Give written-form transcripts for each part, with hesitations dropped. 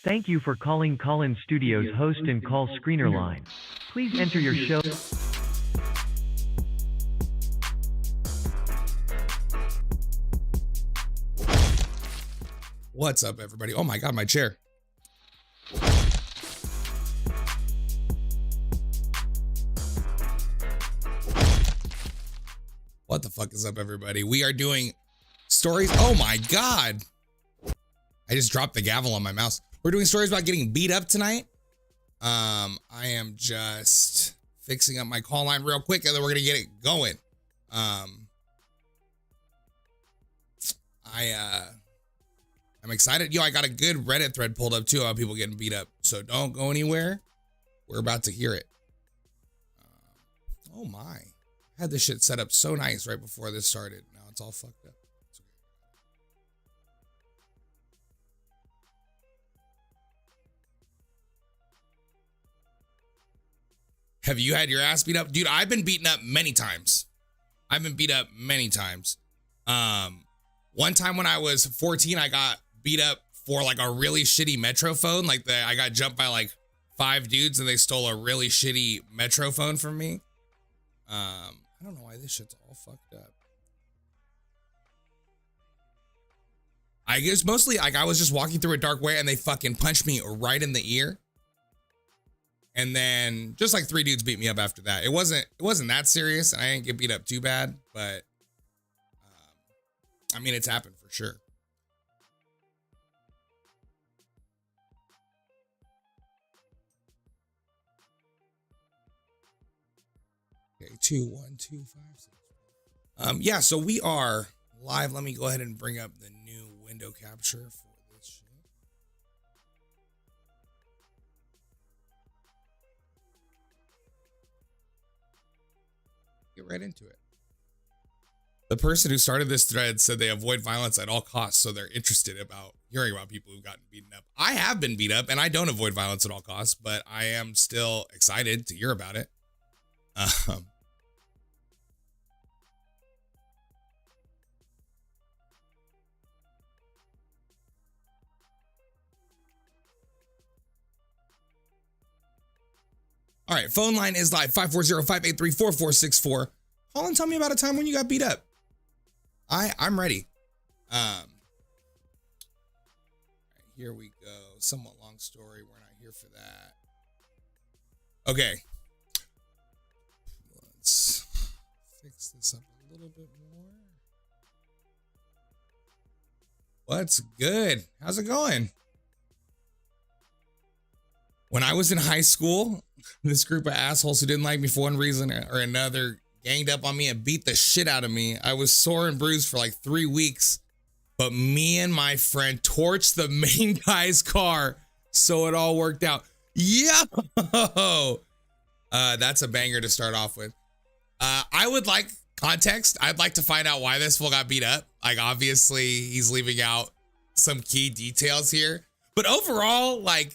Thank you for calling Callin Studios host and call screener line. Please enter your show. What's up, everybody? Oh my God, my chair. What the fuck is up, everybody? We are doing stories. Oh my God. I just dropped the gavel on my mouse. We're doing stories about getting beat up tonight. I am just fixing up my call line real quick and then we're gonna get it going. I'm excited. Yo, I got a good Reddit thread pulled up too about people getting beat up. So don't go anywhere. We're about to hear it. Oh my. I had this shit set up so nice right before this started. Now it's all fucked up. It's okay. Have you had your ass beat up? Dude, I've been beaten up many times. One time when I was 14, I got beat up for like a really shitty Metro phone. Like I got jumped by like 5 dudes and they stole a really shitty Metro phone from me. I don't know why this shit's all fucked up. I guess mostly like I was just walking through a dark way and they fucking punched me right in the ear. And then just like 3 dudes beat me up after that. It wasn't that serious and I didn't get beat up too bad, but I mean, it's happened for sure. Okay, 2, 1, 2, 5, 6. Yeah, so we are live. Let me go ahead and bring up the new window capture for this shit. Get right into it. The person who started this thread said they avoid violence at all costs, so they're interested about hearing about people who've gotten beaten up. I have been beat up, and I don't avoid violence at all costs, but I am still excited to hear about it. All right, phone line is live, 540-583-4464. Call and tell me about a time when you got beat up. I'm ready. Right, here we go. Somewhat long story. We're not here for that. Okay. Let's fix this up a little bit more. What's good? How's it going? When I was in high school, this group of assholes who didn't like me for one reason or another ganged up on me and beat the shit out of me. I was sore and bruised for like 3 weeks, but me and my friend torched the main guy's car, so it all worked out. Yo! That's a banger to start off with. I would like context. I'd like to find out why this fool got beat up. Like, obviously, he's leaving out some key details here. But overall, like,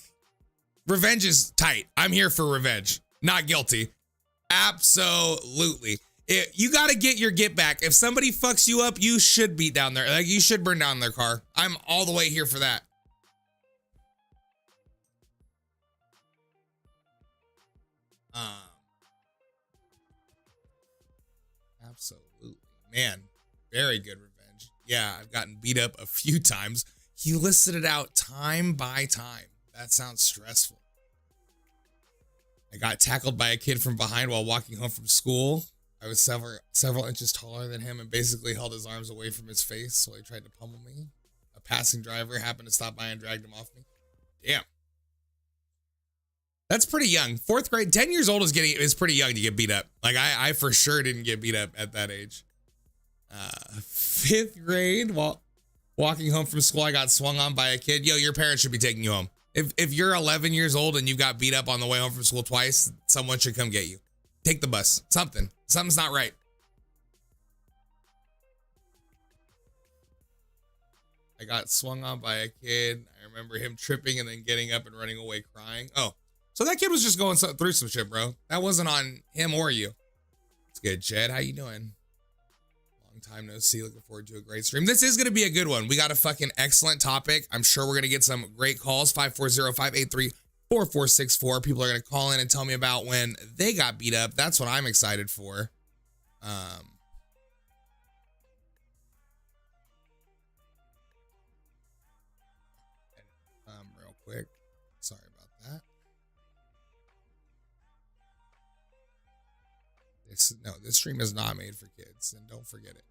revenge is tight. I'm here for revenge. Not guilty. Absolutely. You got to get your get back. If somebody fucks you up, you should beat down their, like, you should burn down their car. I'm all the way here for that. Absolutely. Man, very good revenge. Yeah, I've gotten beat up a few times. He listed it out time by time. That sounds stressful. I got tackled by a kid from behind while walking home from school. I was several inches taller than him and basically held his arms away from his face while he tried to pummel me. A passing driver happened to stop by and dragged him off me. Damn. That's pretty young. 4th grade, 10 years old is pretty young to get beat up. Like I for sure didn't get beat up at that age. 5th grade, while walking home from school, I got swung on by a kid. Yo, your parents should be taking you home. If you're 11 years old and you got beat up on the way home from school twice, someone should come get you. Take the bus. Something's not right. I got swung on by a kid. I remember him tripping and then getting up and running away crying. Oh, so that kid was just going through some shit, bro. That wasn't on him or you. It's good, Chad. How you doing? Long time no see. Looking forward to a great stream. This is going to be a good one. We got a fucking excellent topic. I'm sure we're going to get some great calls. 540-583-4464. People are going to call in and tell me about when they got beat up. That's what I'm excited for. Real quick. Sorry about that. This stream is not made for kids, and don't forget it.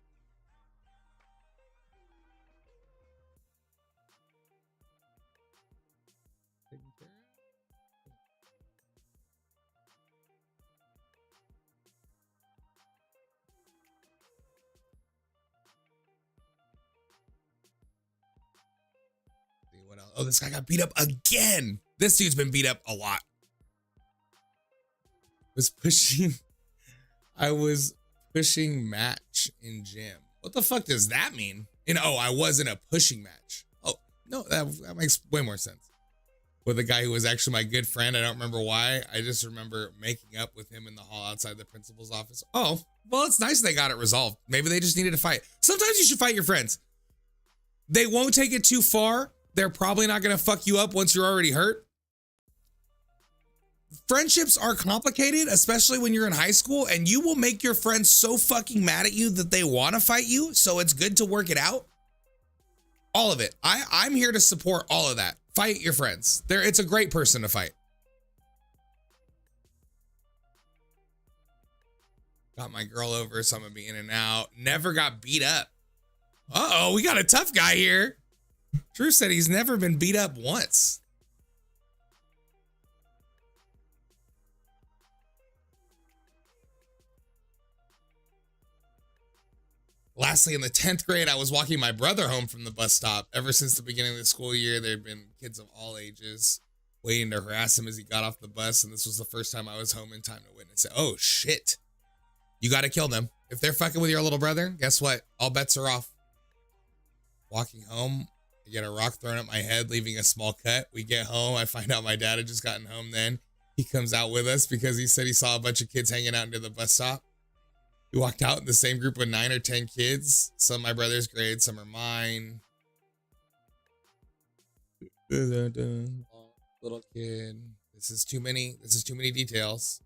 What else? Oh, this guy got beat up again. This dude's been beat up a lot. I was pushing match in gym. What the fuck does that mean? I was in a pushing match. Oh, no, that makes way more sense. With a guy who was actually my good friend. I don't remember why. I just remember making up with him in the hall outside the principal's office. Oh, well, it's nice they got it resolved. Maybe they just needed to fight. Sometimes you should fight your friends. They won't take it too far. They're probably not going to fuck you up once you're already hurt. Friendships are complicated, especially when you're in high school, and you will make your friends so fucking mad at you that they want to fight you. So it's good to work it out. All of it. I'm here to support all of that. Fight your friends. It's a great person to fight. Got my girl over, so I'm gonna be in and out. Never got beat up. Uh-oh, we got a tough guy here. Drew said he's never been beat up once. Lastly, in the 10th grade, I was walking my brother home from the bus stop. Ever since the beginning of the school year, there had been kids of all ages waiting to harass him as he got off the bus, and this was the first time I was home in time to witness it. Oh, shit. You got to kill them. If they're fucking with your little brother, guess what? All bets are off. Walking home, I get a rock thrown at my head, leaving a small cut. We get home. I find out my dad had just gotten home then. He comes out with us because he said he saw a bunch of kids hanging out near the bus stop. We walked out in the same group with 9 or 10 kids. Some my brother's grade, some are mine. Little kid. This is too many details.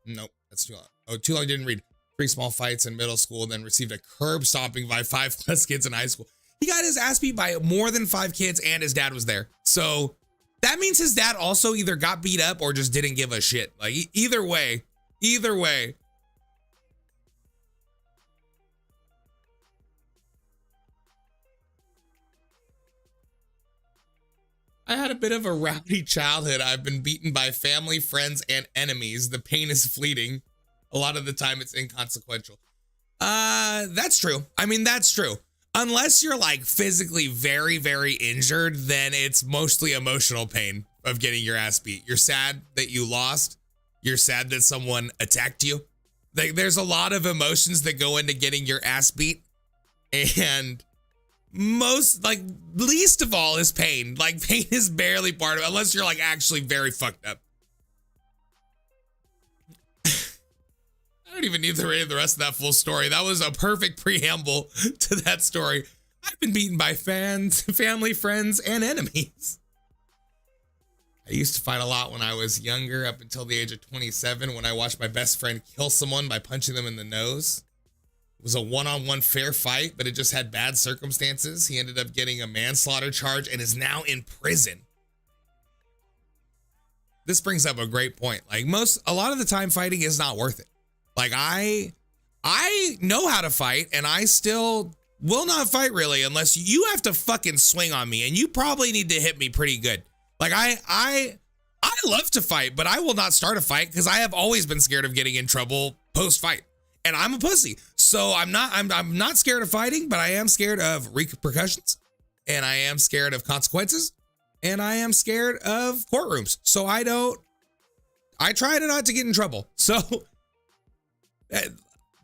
Nope, that's too long. Oh, too long, didn't read. 3 small fights in middle school, then received a curb stomping by 5+ kids in high school. He got his ass beat by more than 5 kids, and his dad was there. So that means his dad also either got beat up or just didn't give a shit. Like either way. I had a bit of a rowdy childhood. I've been beaten by family, friends, and enemies. The pain is fleeting. A lot of the time it's inconsequential. That's true. I mean, that's true. Unless you're like physically very, very injured, then it's mostly emotional pain of getting your ass beat. You're sad that you lost. You're sad that someone attacked you. There's a lot of emotions that go into getting your ass beat. And least of all is pain. Like pain is barely part of it, unless you're like actually very fucked up. I don't even need to read the rest of that full story. That was a perfect preamble to that story. I've been beaten by fans, family, friends, and enemies. I used to fight a lot when I was younger, up until the age of 27, when I watched my best friend kill someone by punching them in the nose. It was a one-on-one fair fight, but it just had bad circumstances. He ended up getting a manslaughter charge and is now in prison. This brings up a great point. Like a lot of the time fighting is not worth it. Like I know how to fight, and I still will not fight really unless you have to fucking swing on me, and you probably need to hit me pretty good. Like I love to fight, but I will not start a fight because I have always been scared of getting in trouble post-fight. And I'm a pussy. So I'm not scared of fighting, but I am scared of repercussions, and I am scared of consequences, and I am scared of courtrooms. So I try to not to get in trouble. So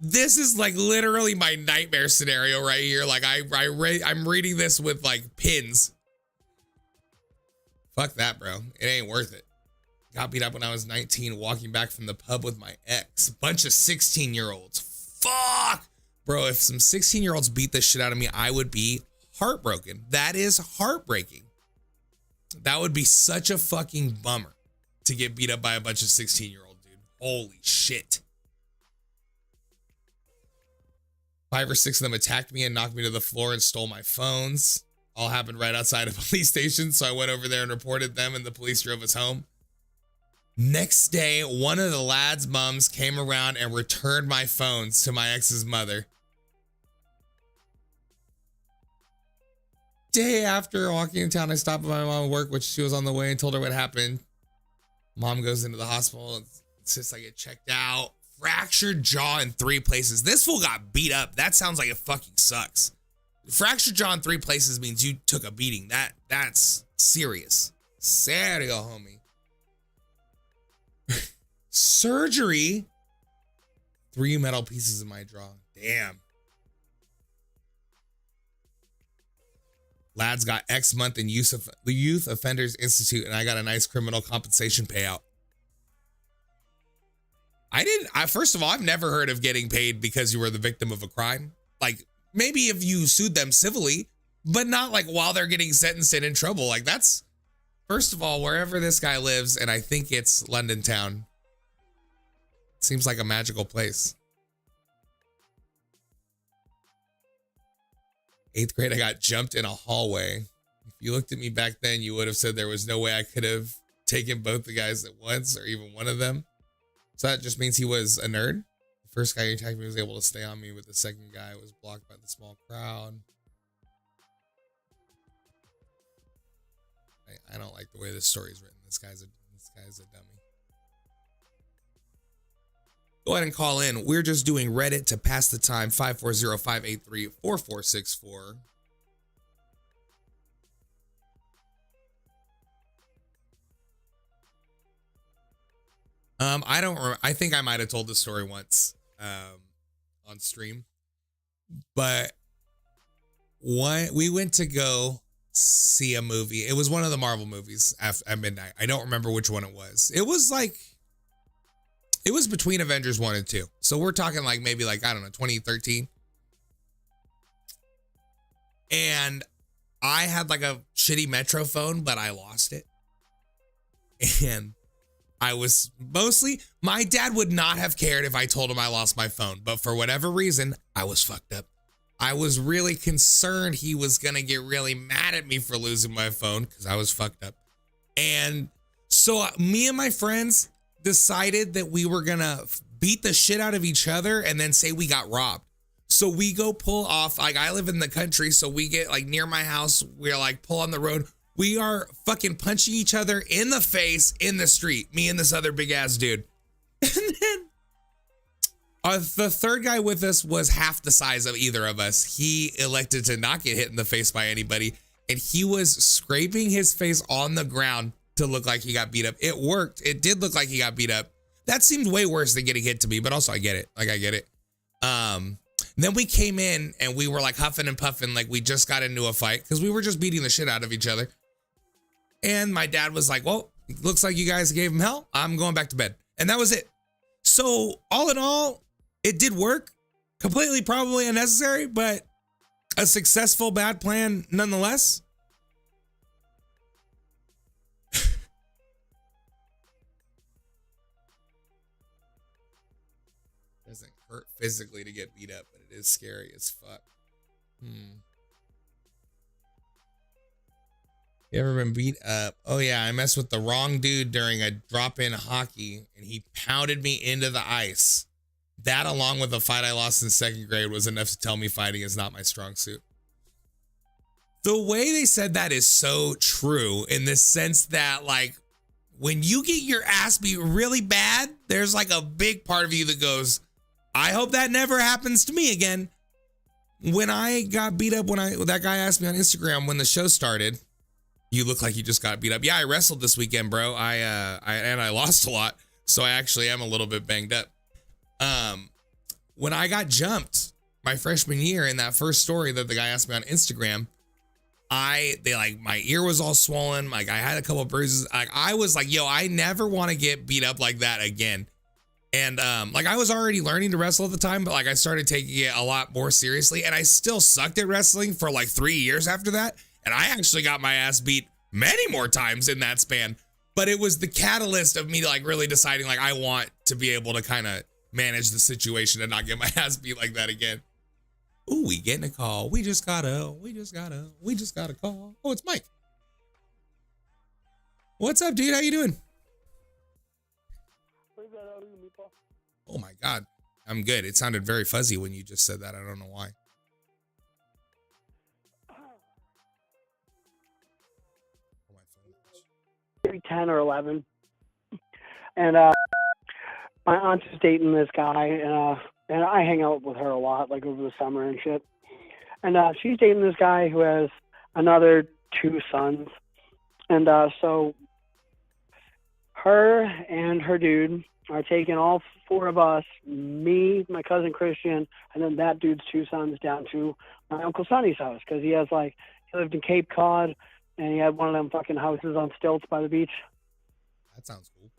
this is like literally my nightmare scenario right here. Like I'm reading this with like pins. Fuck that, bro. It ain't worth it. got beat up when I was 19, walking back from the pub with my ex. A bunch of 16-year-olds. Fuck! Bro, if some 16-year-olds beat the shit out of me, I would be heartbroken. That is heartbreaking. That would be such a fucking bummer to get beat up by a bunch of 16-year-old dude. Holy shit. 5 or 6 of them attacked me and knocked me to the floor and stole my phones. All happened right outside a police station, so I went over there and reported them, and the police drove us home. Next day, one of the lads' mums came around and returned my phones to my ex's mother. Day after walking in town, I stopped by my mom at work, which she was on the way, and told her what happened. Mom goes into the hospital and insists I get checked out. Fractured jaw in 3 places. This fool got beat up. That sounds like it fucking sucks. Fractured jaw in 3 places means you took a beating. That's serious. Serio, homie. Surgery. 3 metal pieces in my jaw. Damn. Lads got X month in the Youth Offenders Institute, and I got a nice criminal compensation payout. First of all, I've never heard of getting paid because you were the victim of a crime. Like, maybe if you sued them civilly, but not like while they're getting sentenced and in trouble. Like, that's, first of all, wherever this guy lives, and I think it's London town, seems like a magical place. 8th grade, I got jumped in a hallway. If you looked at me back then, you would have said there was no way I could have taken both the guys at once or even one of them. So that just means he was a nerd. The first guy who attacked me was able to stay on me, but the second guy was blocked by the small crowd. I don't like the way this story is written. This guy's a dummy. Go ahead and call in. We're just doing Reddit to pass the time. 540-583-4464. I think I might have told the story once on stream, but we went to go see a movie. It was one of the Marvel movies at midnight. I don't remember which one it was. It was between Avengers 1 and 2. So we're talking like maybe like, I don't know, 2013. And I had like a shitty Metro phone, but I lost it. And I was my dad would not have cared if I told him I lost my phone, but for whatever reason, I was fucked up. I was really concerned he was going to get really mad at me for losing my phone because I was fucked up. And so me and my friends decided that we were going to beat the shit out of each other and then say we got robbed. So we go pull off, like I live in the country, so we get like near my house, we're like pull on the road. We are fucking punching each other in the face in the street, me and this other big ass dude. And then the third guy with us was half the size of either of us. He elected to not get hit in the face by anybody, and he was scraping his face on the ground to look like he got beat up. It worked. It did look like he got beat up. That seemed way worse than getting hit to me, but also I get it. Like I get it. Then we came in and we were like huffing and puffing like we just got into a fight because we were just beating the shit out of each other. And my dad was like, well, looks like you guys gave him hell. I'm going back to bed. And that was it. So all in all, it did work. Completely probably unnecessary, but a successful bad plan nonetheless. Doesn't hurt physically to get beat up, but it is scary as fuck. You ever been beat up? Oh yeah, I messed with the wrong dude during a drop-in hockey and he pounded me into the ice. That, along with a fight I lost in 2nd grade, was enough to tell me fighting is not my strong suit. The way they said that is so true in the sense that, like, when you get your ass beat really bad, there's like a big part of you that goes, I hope that never happens to me again. When I got beat up, that guy asked me on Instagram when the show started, you look like you just got beat up. Yeah, I wrestled this weekend, bro. I lost a lot, so I actually am a little bit banged up. When I got jumped my freshman year in that first story that the guy asked me on Instagram, my ear was all swollen. Like I had a couple of bruises. Like I was like, yo, I never want to get beat up like that again. And like I was already learning to wrestle at the time, but like I started taking it a lot more seriously, and I still sucked at wrestling for like 3 years after that. And I actually got my ass beat many more times in that span. But it was the catalyst of me like really deciding like I want to be able to kind of manage the situation and not get my ass beat like that again. Ooh, we getting a call. We just got a call. Oh, it's Mike. What's up, dude? How you doing? Oh my God. I'm good. It sounded very fuzzy when you just said that. I don't know why. Maybe 10 or 11. And my aunt's is dating this guy, and I hang out with her a lot, like over the summer and shit. And she's dating this guy who has another 2 sons. And so her and her dude are taking all 4 of us, me, my cousin Christian, and then that dude's 2 sons down to my Uncle Sonny's house, because he lived in Cape Cod, and he had one of them fucking houses on stilts by the beach. That sounds cool.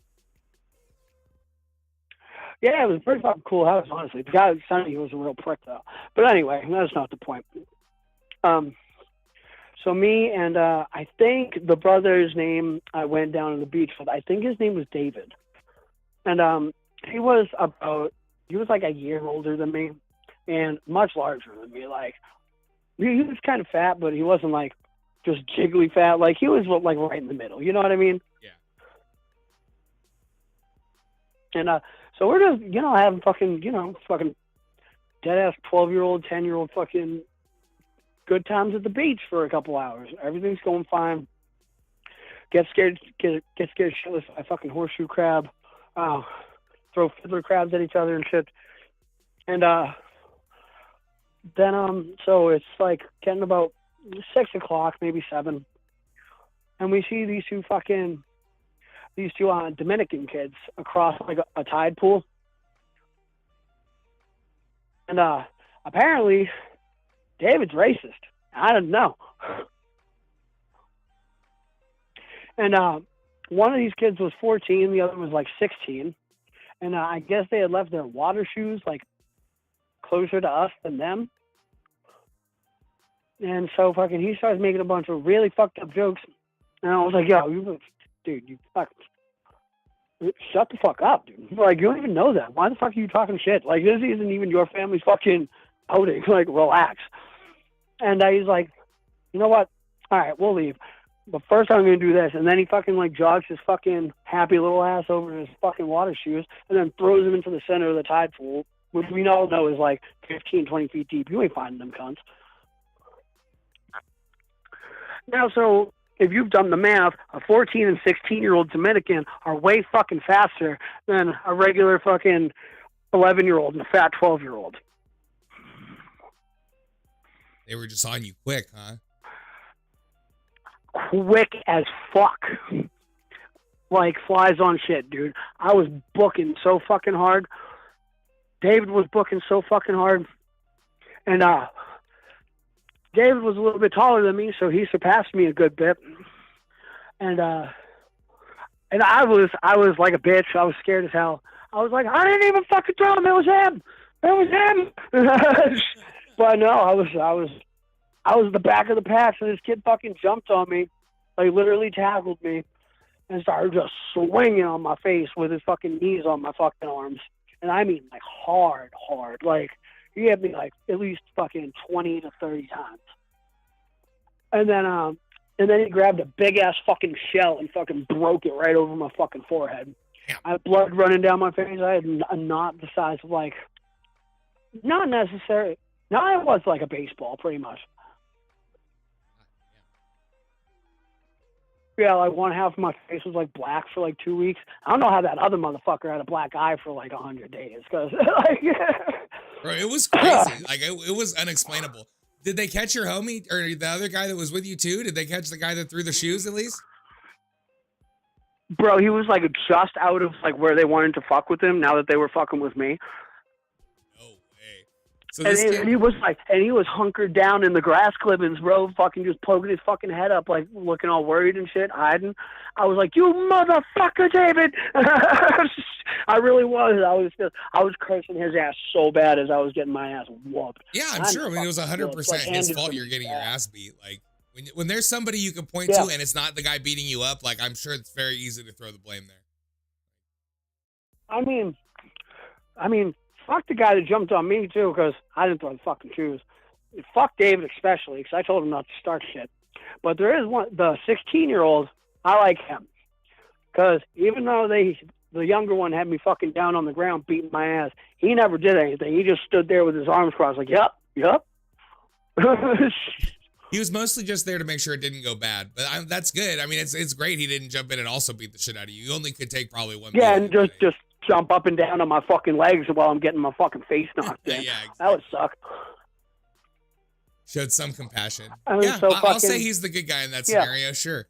Yeah, it was a pretty fucking cool house, honestly. The guy, Sonny, was a real prick, though. But anyway, that's not the point. So me and I think the brother's name I went down to the beach with, I think his name was David. And he was like a year older than me and much larger than me. Like, he was kind of fat, but he wasn't like just jiggly fat. Like, he was like right in the middle. You know what I mean? Yeah. And so we're just, having fucking dead ass 12-year-old, 10-year-old fucking good times at the beach for a couple hours. Everything's going fine. Get scared shitless by fucking horseshoe crab. Throw fiddler crabs at each other and shit. And then so it's like getting about 6 o'clock, maybe 7, and we see these two Dominican kids across like a tide pool. And apparently David's racist. I don't know. And one of these kids was 14, the other was like 16. And I guess they had left their water shoes like closer to us than them. And so fucking he starts making a bunch of really fucked up jokes. And I was like, yo, dude, you fucking shut the fuck up, dude. Like, you don't even know that. Why the fuck are you talking shit? Like, this isn't even your family's fucking outing. Like, relax. And he's like, you know what? All right, we'll leave. But first I'm going to do this. And then he fucking like jogs his fucking happy little ass over his fucking water shoes and then throws him into the center of the tide pool, which we all know is like 15, 20 feet deep. You ain't finding them cunts. Now, so if you've done the math, a 14 and 16-year-old Dominican are way fucking faster than a regular fucking 11-year-old and a fat 12-year-old. They were just on you quick, huh? Quick as fuck. Like flies on shit, dude. I was booking so fucking hard. David was booking so fucking hard. And David was a little bit taller than me, so he surpassed me a good bit. And I was like a bitch. I was scared as hell. I was like, I didn't even fucking throw him. It was him. It was him. But no, I was the back of the pack, so this kid fucking jumped on me, like literally tackled me, and started just swinging on my face with his fucking knees on my fucking arms. And I mean like hard. Like, he hit me like at least fucking 20 to 30 times. And then he grabbed a big ass fucking shell and fucking broke it right over my fucking forehead. I had blood running down my face. I had a knot the size of like, not necessary. No, it was like a baseball, pretty much. Yeah, like one half of my face was like black for like 2 weeks. I don't know how that other motherfucker had a black eye for like 100 days. Cause like, bro, it was crazy. Like it was unexplainable. Did they catch your homie or the other guy that was with you too? Did they catch the guy that threw the shoes at least? Bro, he was like just out of like where they wanted to fuck with him now that they were fucking with me. No way. So And this he, kid, and he was like, and he was hunkered down in the grass clippings, bro, fucking just poking his fucking head up, like looking all worried and shit, hiding. I was like, "You motherfucker, David!" I really was. I was cursing his ass so bad as I was getting my ass whooped. yeah, I'm sure. I mean, it was 100% his fault. You're getting your ass beat. Like when there's somebody you can point to and it's not the guy beating you up, like I'm sure it's very easy to throw the blame there. I mean, fuck the guy that jumped on me too, because I didn't throw the fucking shoes. Fuck David especially, because I told him not to start shit. But there is one, the 16-year-old. I like him, because even though the younger one had me fucking down on the ground beating my ass, he never did anything. He just stood there with his arms crossed, like, "Yep." He was mostly just there to make sure it didn't go bad, but that's good. I mean, it's great he didn't jump in and also beat the shit out of you. You only could take probably one. Yeah, and just jump up and down on my fucking legs while I'm getting my fucking face knocked in. Yeah, exactly. That would suck. Showed some compassion. Yeah, I'll say he's the good guy in that scenario. Sure.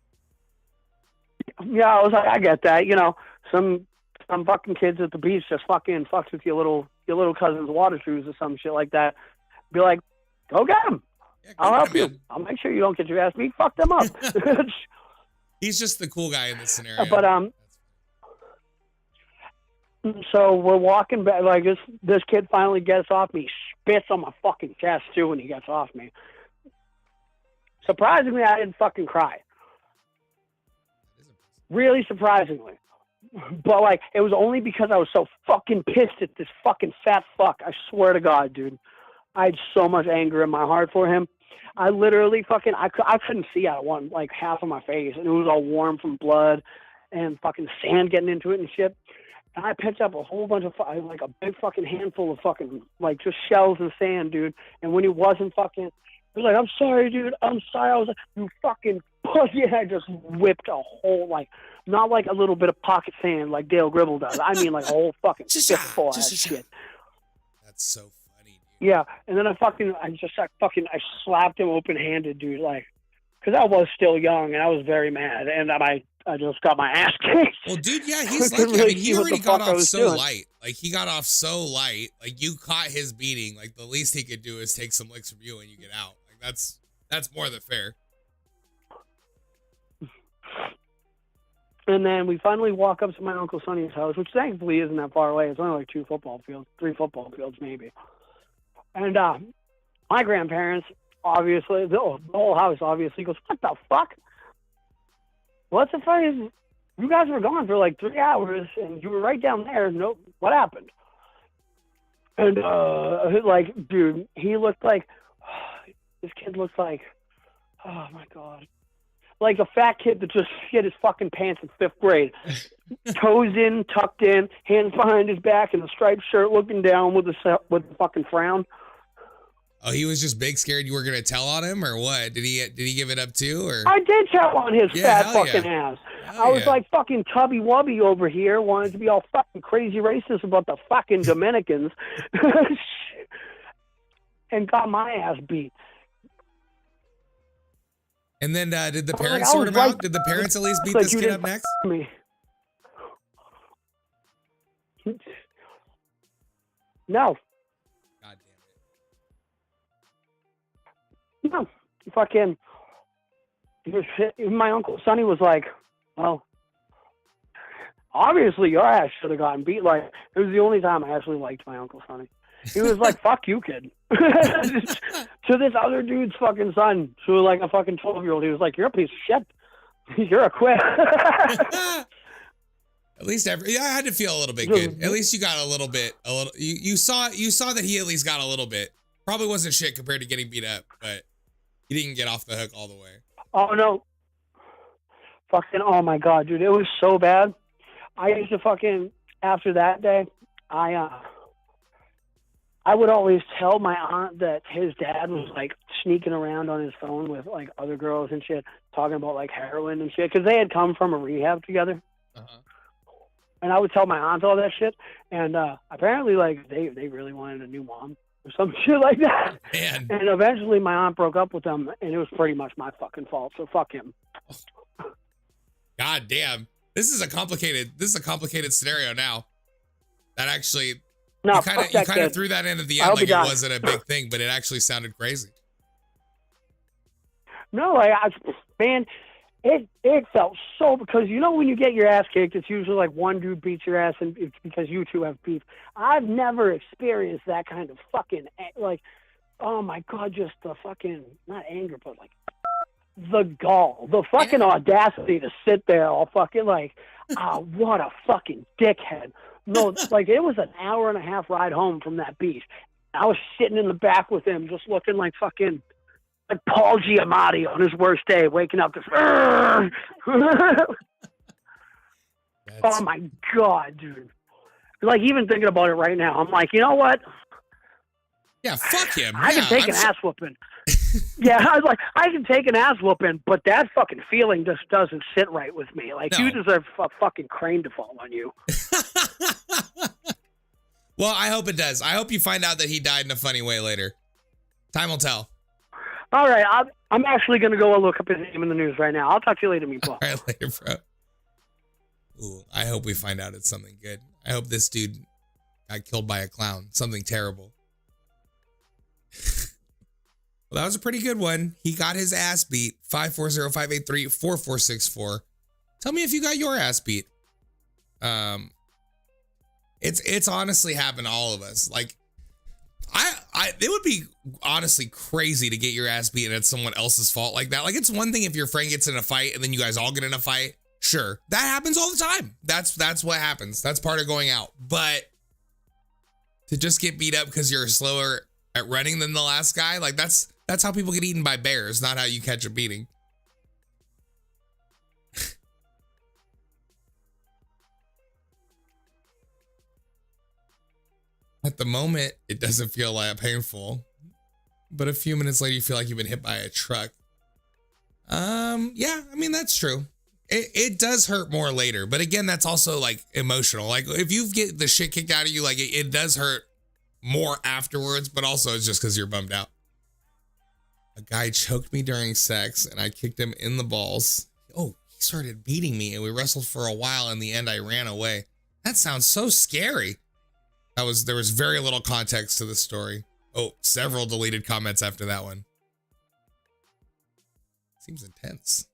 Yeah, I was like, I get that. You know, some fucking kids at the beach just fucking fucks with your little cousin's water shoes or some shit like that. Be like, go get him. Yeah, I'll help you. I'll make sure you don't get your ass beat. Fuck them up. He's just the cool guy in this scenario. But so we're walking back. Like this kid finally gets off me, spits on my fucking chest too when he gets off me. Surprisingly, I didn't fucking cry. Really surprisingly. But like, it was only because I was so fucking pissed at this fucking fat fuck. I swear to God, dude. I had so much anger in my heart for him. I literally fucking, I couldn't see out of like half of my face, and it was all warm from blood and fucking sand getting into it and shit. And I picked up a whole bunch of, like a big fucking handful of fucking, like just shells and sand, dude. And when he wasn't fucking, he was like, "I'm sorry, dude. I'm sorry." I was like, "You fucking pussy." And I just whipped a whole, like, not like a little bit of pocket sand like Dale Gribble does. I mean like a whole fucking fistful of that shit. That's so funny, dude. Yeah, and then I slapped him open-handed, dude, like, because I was still young and I was very mad, and I just got my ass kicked. Well, dude, yeah, he's like, I mean, he already got off so light. Like, he got off so light. Like, you caught his beating. Like, the least he could do is take some licks from you and you get out. Like, that's more than fair. And then we finally walk up to my Uncle Sonny's house, which thankfully isn't that far away. It's only like 3 football fields maybe. And my grandparents, obviously, the whole house obviously goes, "What the fuck? What's the fuck? You guys were gone for like 3 hours, and you were right down there. Nope. What happened?" And like, dude, he looked like this kid looked like, oh my God, like a fat kid that just shit his fucking pants in 5th grade. Toes in, tucked in, hands behind his back, in a striped shirt, looking down with a fucking frown. Oh, he was just big, scared you were gonna tell on him, or what? Did he give it up too, or? I did tell on his fat fucking ass. I was like fucking Tubby Wubby over here, wanted to be all fucking crazy racist about the fucking Dominicans, and got my ass beat. And then did the parents sort him out? Did the parents at least beat this kid up next? Me. No. God damn it. No. Fucking. My Uncle Sonny was like, "Well, obviously your ass should have gotten beat." Like, it was the only time I actually liked my Uncle Sonny. He was like, "Fuck you, kid." To this other dude's fucking son, who was like a fucking 12-year-old, he was like, "You're a piece of shit. You're a quit." At least I had to feel a little bit good. At least you got a little. You saw that he at least got a little bit. Probably wasn't shit compared to getting beat up, but he didn't get off the hook all the way. Oh no. Fucking, oh my God, dude, it was so bad. I used to fucking, after that day, I would always tell my aunt that his dad was like sneaking around on his phone with like other girls and shit, talking about like heroin and shit, because they had come from a rehab together. Uh-huh. And I would tell my aunt all that shit, and apparently like they really wanted a new mom or some shit like that. Man. And eventually my aunt broke up with them, and it was pretty much my fucking fault. So fuck him. God damn. This is a complicated scenario now. That actually No, you fuck kind that of kid. threw that in at the I end hope he like it dies. wasn't a big thing, but it actually sounded crazy. No, man, it felt so, because you know when you get your ass kicked, it's usually like one dude beats your ass and it's because you two have beef. I've never experienced that kind of fucking, like, oh my God, just the fucking, not anger, but like the gall, the fucking audacity to sit there all fucking like, what a fucking dickhead. No, like it was an hour and a half ride home from that beach. I was sitting in the back with him just looking like fucking, like Paul Giamatti on his worst day, waking up just, oh my God, dude. Like even thinking about it right now, I'm like, you know what? Yeah, fuck him. I can take an ass whooping. Yeah, I was like, I can take an ass whooping, but that fucking feeling just doesn't sit right with me. Like, No. you deserve a fucking crane to fall on you. Well, I hope it does. I hope you find out that he died in a funny way later. Time will tell. All right, I'm actually going to go look up his name in the news right now. I'll talk to you later, meatball. All right, later, bro. Ooh, I hope we find out it's something good. I hope this dude got killed by a clown. Something terrible. Well, that was a pretty good one. He got his ass beat. 540-583-4464. Tell me if you got your ass beat. It's honestly happened to all of us. Like, it would be honestly crazy to get your ass beat and it's someone else's fault like that. Like, it's one thing if your friend gets in a fight and then you guys all get in a fight. Sure, that happens all the time. That's what happens. That's part of going out. But to just get beat up because you're slower at running than the last guy, like that's how people get eaten by bears, not how you catch a beating. At the moment, it doesn't feel like painful, but a few minutes later, you feel like you've been hit by a truck. Yeah, I mean, that's true. It does hurt more later, but again, that's also like emotional. Like if you get the shit kicked out of you, like it does hurt more afterwards, but also it's just because you're bummed out. A guy choked me during sex and I kicked him in the balls. Oh, he started beating me and we wrestled for a while. In the end, I ran away. That sounds so scary. There was very little context to the story. Oh, several deleted comments after that one. Seems intense.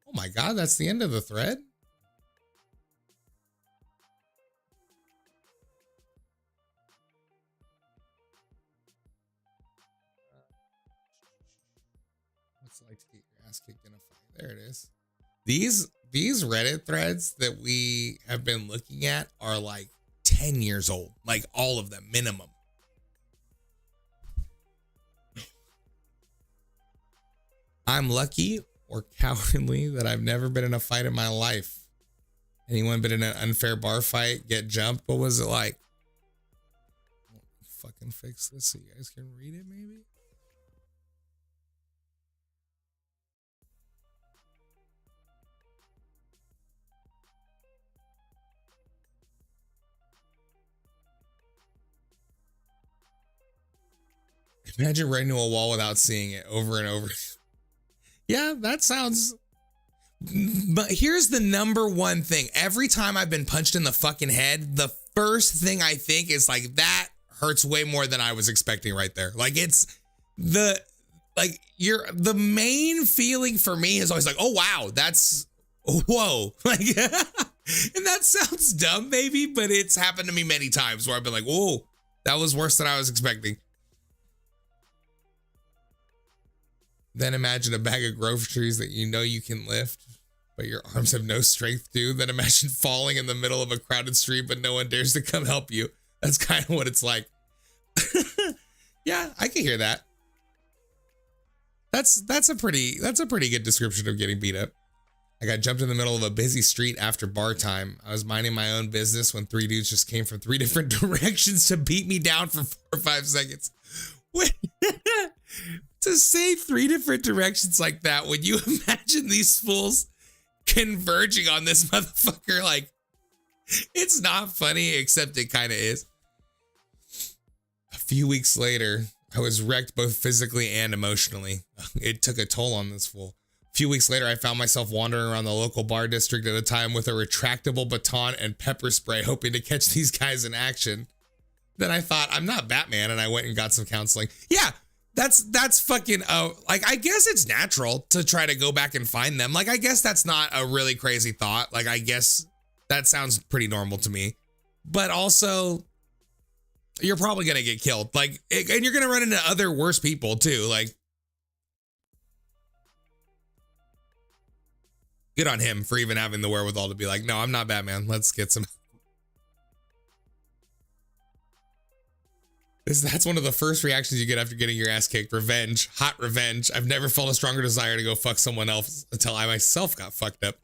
Oh my God, that's the end of the thread? What's it like to get your ass kicked in a fight? There it is. These Reddit threads that we have been looking at are like 10 years old. Like all of them, minimum. I'm lucky or cowardly that I've never been in a fight in my life. Anyone been in an unfair bar fight, get jumped? What was it like? Fucking fix this so you guys can read it, maybe? Imagine running to a wall without seeing it over and over. Yeah, that sounds... But here's the number one thing. Every time I've been punched in the fucking head, the first thing I think is like, that hurts way more than I was expecting right there. Like it's the main feeling for me is always like, oh wow, that's, whoa. Like, and that sounds dumb maybe, but it's happened to me many times where I've been like, whoa, that was worse than I was expecting. Then imagine a bag of groceries that you know you can lift, but your arms have no strength to. Then imagine falling in the middle of a crowded street, but no one dares to come help you. That's kind of what it's like. Yeah, I can hear that. That's a pretty good description of getting beat up. I got jumped in the middle of a busy street after bar time. I was minding my own business when 3 dudes just came from 3 different directions to beat me down for 4 or 5 seconds. Wait. To say 3 different directions like that, when you imagine these fools converging on this motherfucker, like, it's not funny, except it kind of is. A few weeks later, I was wrecked both physically and emotionally. It took a toll on this fool. A few weeks later, I found myself wandering around the local bar district at a time with a retractable baton and pepper spray, hoping to catch these guys in action. then I thought, I'm not Batman, and I went and got some counseling. Yeah, that's fucking, like, I guess it's natural to try to go back and find them. Like, I guess that's not a really crazy thought. Like, I guess that sounds pretty normal to me. But also, you're probably going to get killed. Like, and you're going to run into other worse people, too. Like, good on him for even having the wherewithal to be like, no, I'm not Batman. Let's get some. That's one of the first reactions you get after getting your ass kicked. Revenge. Hot revenge. I've never felt a stronger desire to go fuck someone else until I myself got fucked up.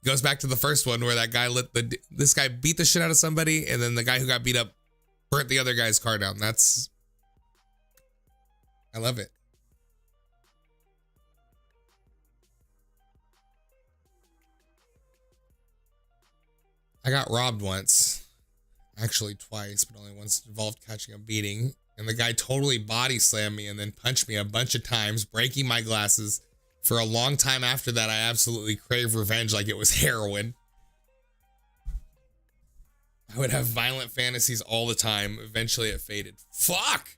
Goes back to the first one where that guy this guy beat the shit out of somebody, and then the guy who got beat up burnt the other guy's car down. I love it. I got robbed once. Actually twice, but only once involved catching a beating. And the guy totally body slammed me and then punched me a bunch of times, breaking my glasses. For a long time after that, I absolutely craved revenge like it was heroin. I would have violent fantasies all the time. Eventually it faded. Fuck!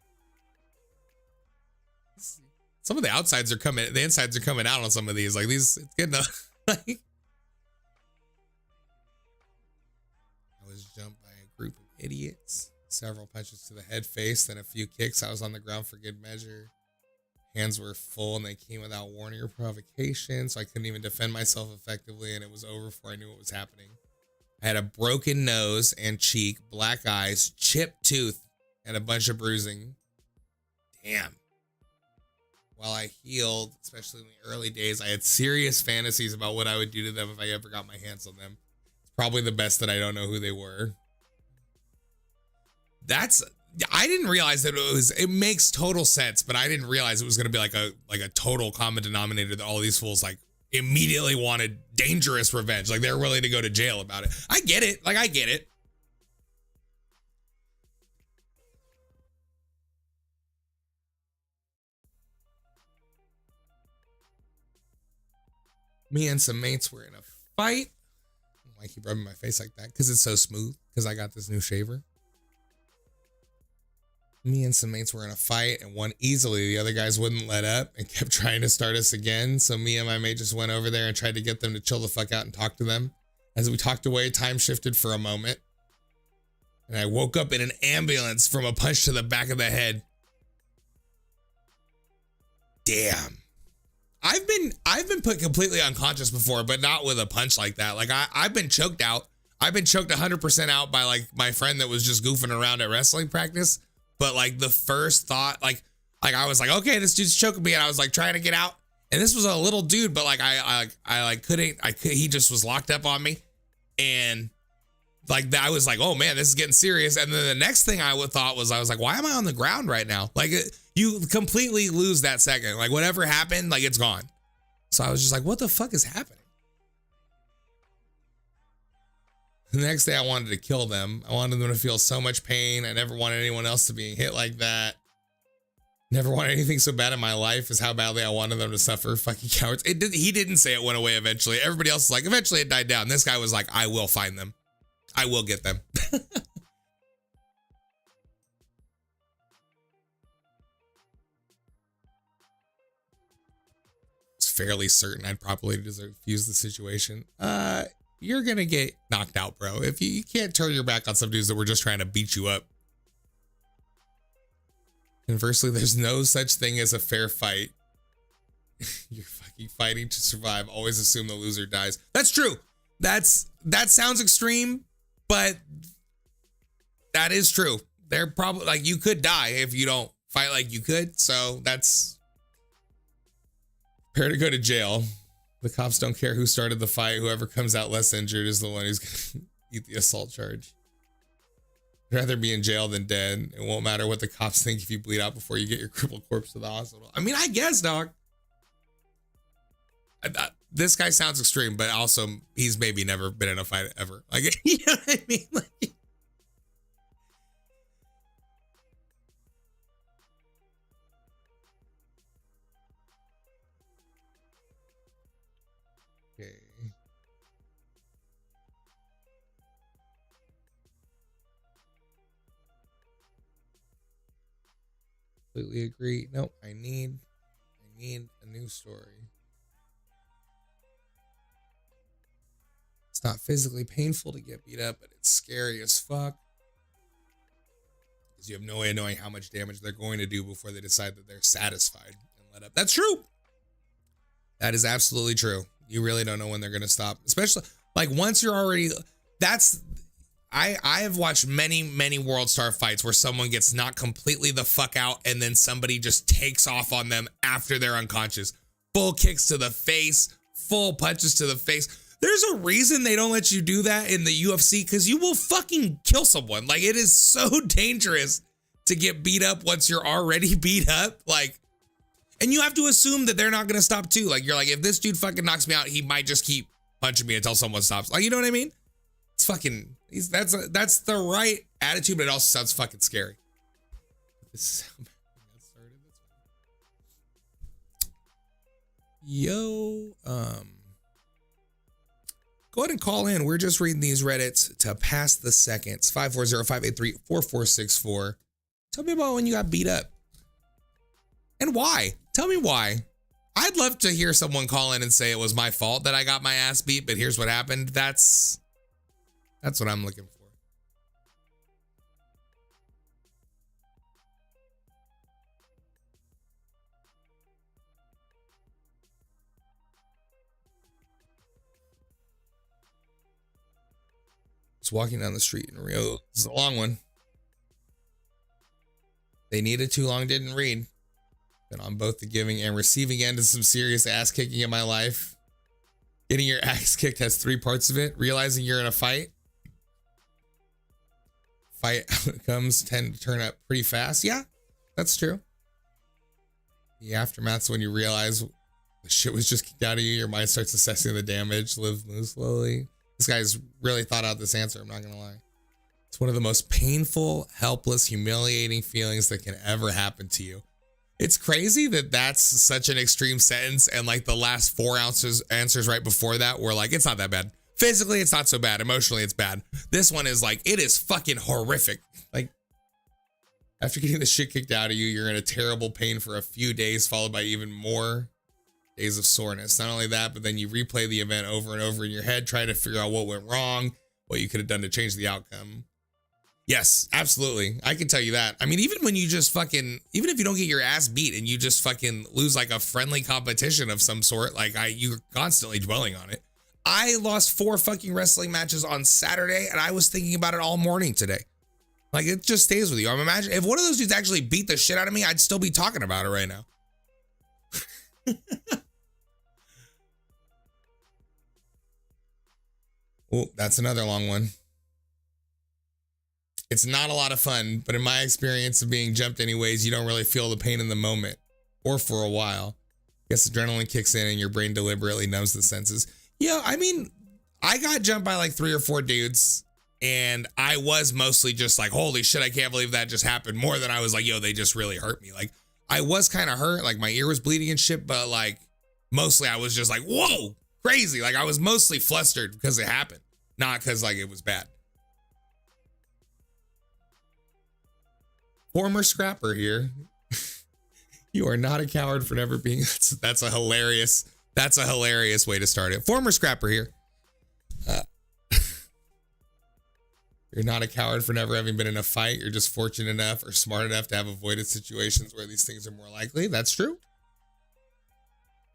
Some of the outsides are coming, the insides are coming out on some of these. Like these, it's getting like, I was jumped by a group of idiots. Several punches to the head, face, then a few kicks. I was on the ground for good measure. Hands were full and they came without warning or provocation, so I couldn't even defend myself effectively, and it was over before I knew what was happening. I had a broken nose and cheek, black eyes, chipped tooth, and a bunch of bruising. Damn. While I healed, especially in the early days, I had serious fantasies about what I would do to them if I ever got my hands on them. It's probably the best that I don't know who they were. I didn't realize that it makes total sense, but I didn't realize it was going to be like a total common denominator that all these fools like immediately wanted dangerous revenge. Like they're willing to go to jail about it. I get it. Like I get it. Me and some mates were in a fight. Why keep rubbing my face like that? Because it's so smooth. Because I got this new shaver. Me and some mates were in a fight and won easily. The other guys wouldn't let up and kept trying to start us again. So me and my mate just went over there and tried to get them to chill the fuck out and talk to them. As we talked away, time shifted for a moment. And I woke up in an ambulance from a punch to the back of the head. Damn. I've been put completely unconscious before, but not with a punch like that. Like I've been choked out. I've been choked 100% out by like my friend that was just goofing around at wrestling practice. But like the first thought, like I was like, okay, this dude's choking me, and I was like trying to get out. And this was a little dude, but like he just was locked up on me, and like I was like, oh man, this is getting serious. And then the next thing I thought was, I was like, why am I on the ground right now? Like you completely lose that second. Like whatever happened, like it's gone. So I was just like, what the fuck is happening? The next day I wanted to kill them. I wanted them to feel so much pain. I never wanted anyone else to be hit like that. Never wanted anything so bad in my life as how badly I wanted them to suffer. Fucking cowards. He didn't say it went away eventually. Everybody else was like, eventually it died down. This guy was like, I will find them. I will get them. I was fairly certain I'd probably defuse the situation. You're gonna get knocked out, bro. If you can't turn your back on some dudes that were just trying to beat you up. Conversely, there's no such thing as a fair fight. You're fucking fighting to survive. Always assume the loser dies. That's true. That sounds extreme, but that is true. They're probably like, you could die if you don't fight like you could. So that's prepare to go to jail. The cops don't care who started the fight. Whoever comes out less injured is the one who's going to eat the assault charge. I'd rather be in jail than dead. It won't matter what the cops think if you bleed out before you get your crippled corpse to the hospital. I mean, I guess, dog. This guy sounds extreme, but also he's maybe never been in a fight ever. Like, you know what I mean? Like, okay. completely agree. Nope, I need a new story. It's not physically painful to get beat up, but it's scary as fuck. Because you have no way of knowing how much damage they're going to do before they decide that they're satisfied and let up. That's true. That is absolutely true. You really don't know when they're going to stop. Especially, like, once you're already... I have watched many World Star fights where someone gets knocked completely the fuck out and then somebody just takes off on them after they're unconscious. Full kicks to the face, full punches to the face. There's a reason they don't let you do that in the UFC, because you will fucking kill someone. Like, it is so dangerous to get beat up once you're already beat up. Like, and you have to assume that they're not going to stop too. Like, you're like, if this dude fucking knocks me out, he might just keep punching me until someone stops. Like, you know what I mean? It's fucking, that's the right attitude, but it also sounds fucking scary. This is how bad I got started. That's fine. Yo, go ahead and call in. We're just reading these Reddits to pass the seconds. 540-583-4464. Tell me about when you got beat up. And why? Tell me why. I'd love to hear someone call in and say it was my fault that I got my ass beat, but here's what happened. That's what I'm looking for. Just walking down the street in Rio. This is a long one. They needed too long, didn't read. Been on both the giving and receiving end of some serious ass kicking in my life. Getting your ass kicked has 3 parts of it. Realizing you're in a fight. Fight outcomes tend to turn up pretty fast. Yeah, that's true. The aftermath's when you realize the shit was just kicked out of you. Your mind starts assessing the damage. Move slowly. This guy's really thought out this answer. I'm not gonna lie. It's one of the most painful, helpless, humiliating feelings that can ever happen to you. It's crazy that that's such an extreme sentence, and like the last 4 answers right before that were like, it's not that bad. Physically, it's not so bad. Emotionally, it's bad. This one is like, it is fucking horrific. Like, after getting the shit kicked out of you, you're in a terrible pain for a few days, followed by even more days of soreness. Not only that, but then you replay the event over and over in your head, trying to figure out what went wrong, what you could have done to change the outcome. Yes, absolutely. I can tell you that. I mean, even when you just fucking, even if you don't get your ass beat and you just fucking lose like a friendly competition of some sort, like you're constantly dwelling on it. I lost 4 fucking wrestling matches on Saturday, and I was thinking about it all morning today. Like, it just stays with you. I'm imagining if one of those dudes actually beat the shit out of me, I'd still be talking about it right now. Oh, that's another long one. It's not a lot of fun, but in my experience of being jumped anyways, you don't really feel the pain in the moment or for a while. I guess adrenaline kicks in and your brain deliberately numbs the senses. Yeah, I mean, I got jumped by like 3 or 4 dudes, and I was mostly just like, holy shit, I can't believe that just happened, more than I was like, yo, they just really hurt me. Like, I was kind of hurt, like my ear was bleeding and shit, but like mostly I was just like, whoa, crazy. Like, I was mostly flustered because it happened, not because like it was bad. Former scrapper here. You are not a coward for never being. That's a hilarious way to start it. Former scrapper here. You're not a coward for never having been in a fight. You're just fortunate enough or smart enough to have avoided situations where these things are more likely. That's true.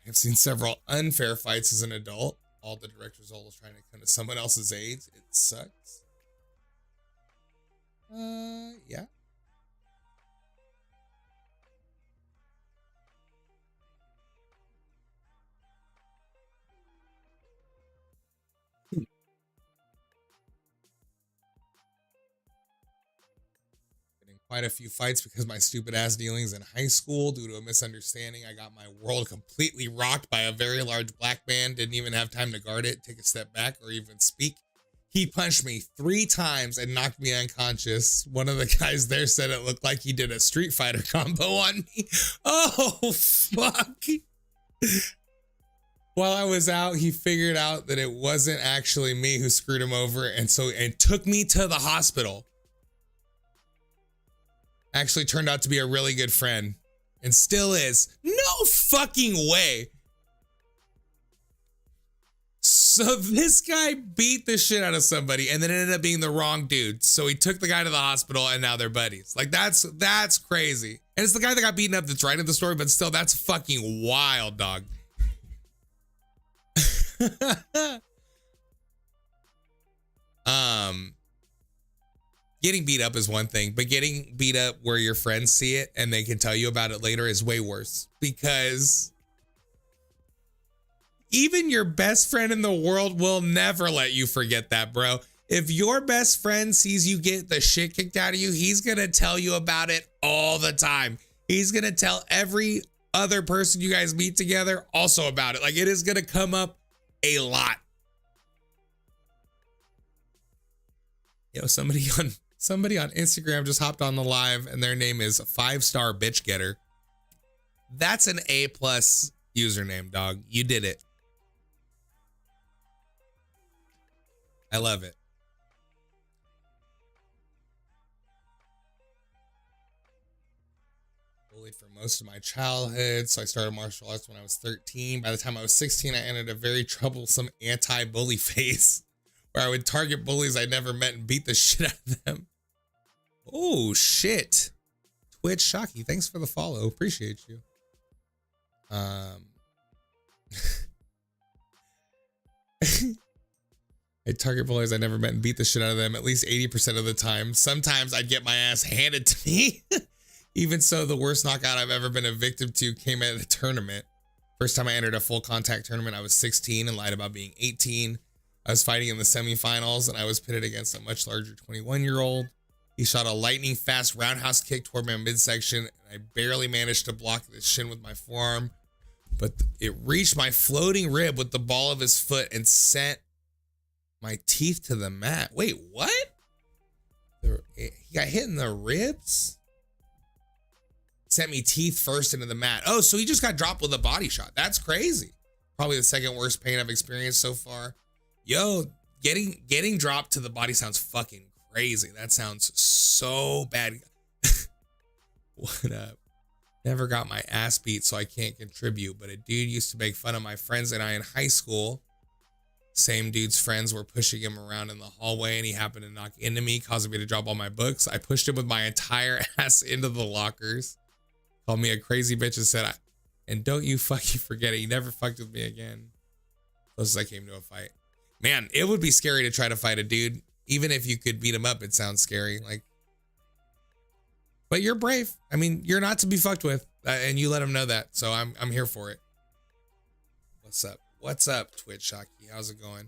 I've seen several unfair fights as an adult. All the direct result is trying to come to someone else's aid. It sucks. Yeah. Quite a few fights because my stupid ass dealings in high school due to a misunderstanding. I got my world completely rocked by a very large black man. Didn't even have time to guard it, take a step back, or even speak. He punched me 3 times and knocked me unconscious. One of the guys there said it looked like he did a Street Fighter combo on me. Oh, fuck. While I was out, he figured out that it wasn't actually me who screwed him over, and took me to the hospital. actually turned out to be a really good friend and still is. No fucking way. So this guy beat the shit out of somebody and then it ended up being the wrong dude. So he took the guy to the hospital and now they're buddies. Like that's crazy. And it's the guy that got beaten up that's writing the story, but still that's fucking wild, dog. Getting beat up is one thing, but getting beat up where your friends see it and they can tell you about it later is way worse, because even your best friend in the world will never let you forget that, bro. If your best friend sees you get the shit kicked out of you, he's gonna tell you about it all the time. He's gonna tell every other person you guys meet together also about it. Like, it is gonna come up a lot. Yo, somebody on Instagram just hopped on the live and their name is 5-star bitch getter. That's an A+ username, dog. You did it. I love it. Bullied for most of my childhood, so I started martial arts when I was 13. By the time I was 16, I entered a very troublesome anti-bully phase where I would target bullies I never met and beat the shit out of them. Oh, shit. Twitch Shocky, thanks for the follow. Appreciate you. I target bullies I never met and beat the shit out of them at least 80% of the time. Sometimes I'd get my ass handed to me. Even so, the worst knockout I've ever been a victim to came at a tournament. First time I entered a full contact tournament, I was 16 and lied about being 18. I was fighting in the semifinals and I was pitted against a much larger 21-year-old. He shot a lightning fast roundhouse kick toward my midsection and I barely managed to block the shin with my forearm, but it reached my floating rib with the ball of his foot and sent my teeth to the mat. Wait, what? He got hit in the ribs? Sent me teeth first into the mat. Oh, so he just got dropped with a body shot. That's crazy. Probably the second worst pain I've experienced so far. Yo, getting dropped to the body sounds fucking crazy. That sounds so bad. What up? Never got my ass beat, so I can't contribute, but a dude used to make fun of my friends and I in high school. Same dude's friends were pushing him around in the hallway and he happened to knock into me, causing me to drop all my books. I pushed him with my entire ass into the lockers. Called me a crazy bitch and said, and don't you fucking forget it, you never fucked with me again. Closest I came to a fight. Man, it would be scary to try to fight a dude. Even if you could beat him up, it sounds scary. Like, but you're brave. I mean, you're not to be fucked with, and you let him know that. So I'm here for it. What's up? What's up, Twitch Shocky? How's it going?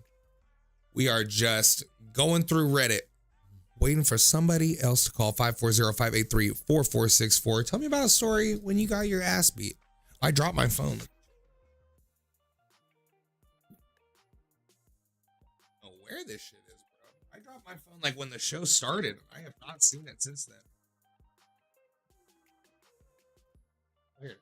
We are just going through Reddit, waiting for somebody else to call 540-583-4464. Tell me about a story when you got your ass beat. I dropped my phone. Oh, where this shit is, bro. I dropped my phone like when the show started. I have not seen it since then. Here.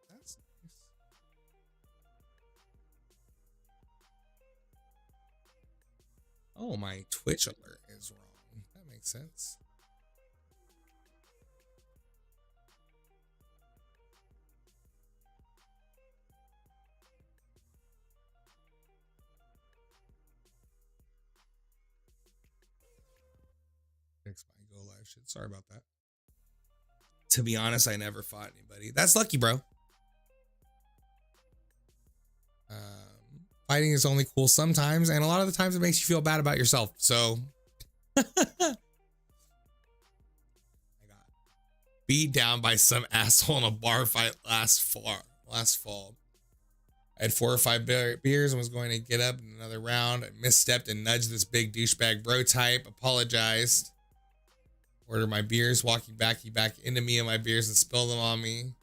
That's nice. Oh, my Twitch alert is wrong. That makes sense. Fix my go live shit. Sorry about that. To be honest, I never fought anybody. That's lucky, bro. Fighting is only cool sometimes, and a lot of the times it makes you feel bad about yourself. So I got beat down by some asshole in a bar fight last fall. I had 4 or 5 beers and was going to get up in another round. I misstepped and nudged this big douchebag bro type. Apologized. Ordered my beers. Walking back, he backed into me and my beers and spilled them on me.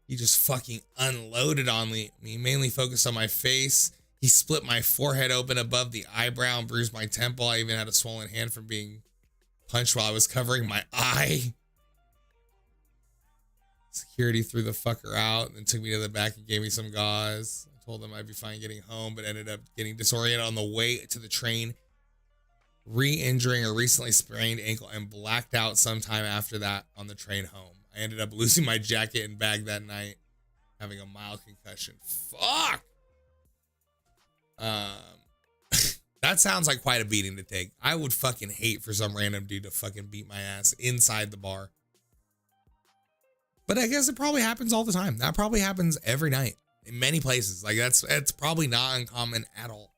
He just fucking unloaded on me, mainly focused on my face. He split my forehead open above the eyebrow and bruised my temple. I even had a swollen hand from being punched while I was covering my eye. Security threw the fucker out and took me to the back and gave me some gauze. I told them I'd be fine getting home, but ended up getting disoriented on the way to the train, re-injuring a recently sprained ankle, and blacked out sometime after that on the train home. I ended up losing my jacket and bag that night, having a mild concussion. Fuck! That sounds like quite a beating to take. I would fucking hate for some random dude to fucking beat my ass inside the bar. But I guess it probably happens all the time. That probably happens every night in many places. Like that's probably not uncommon at all.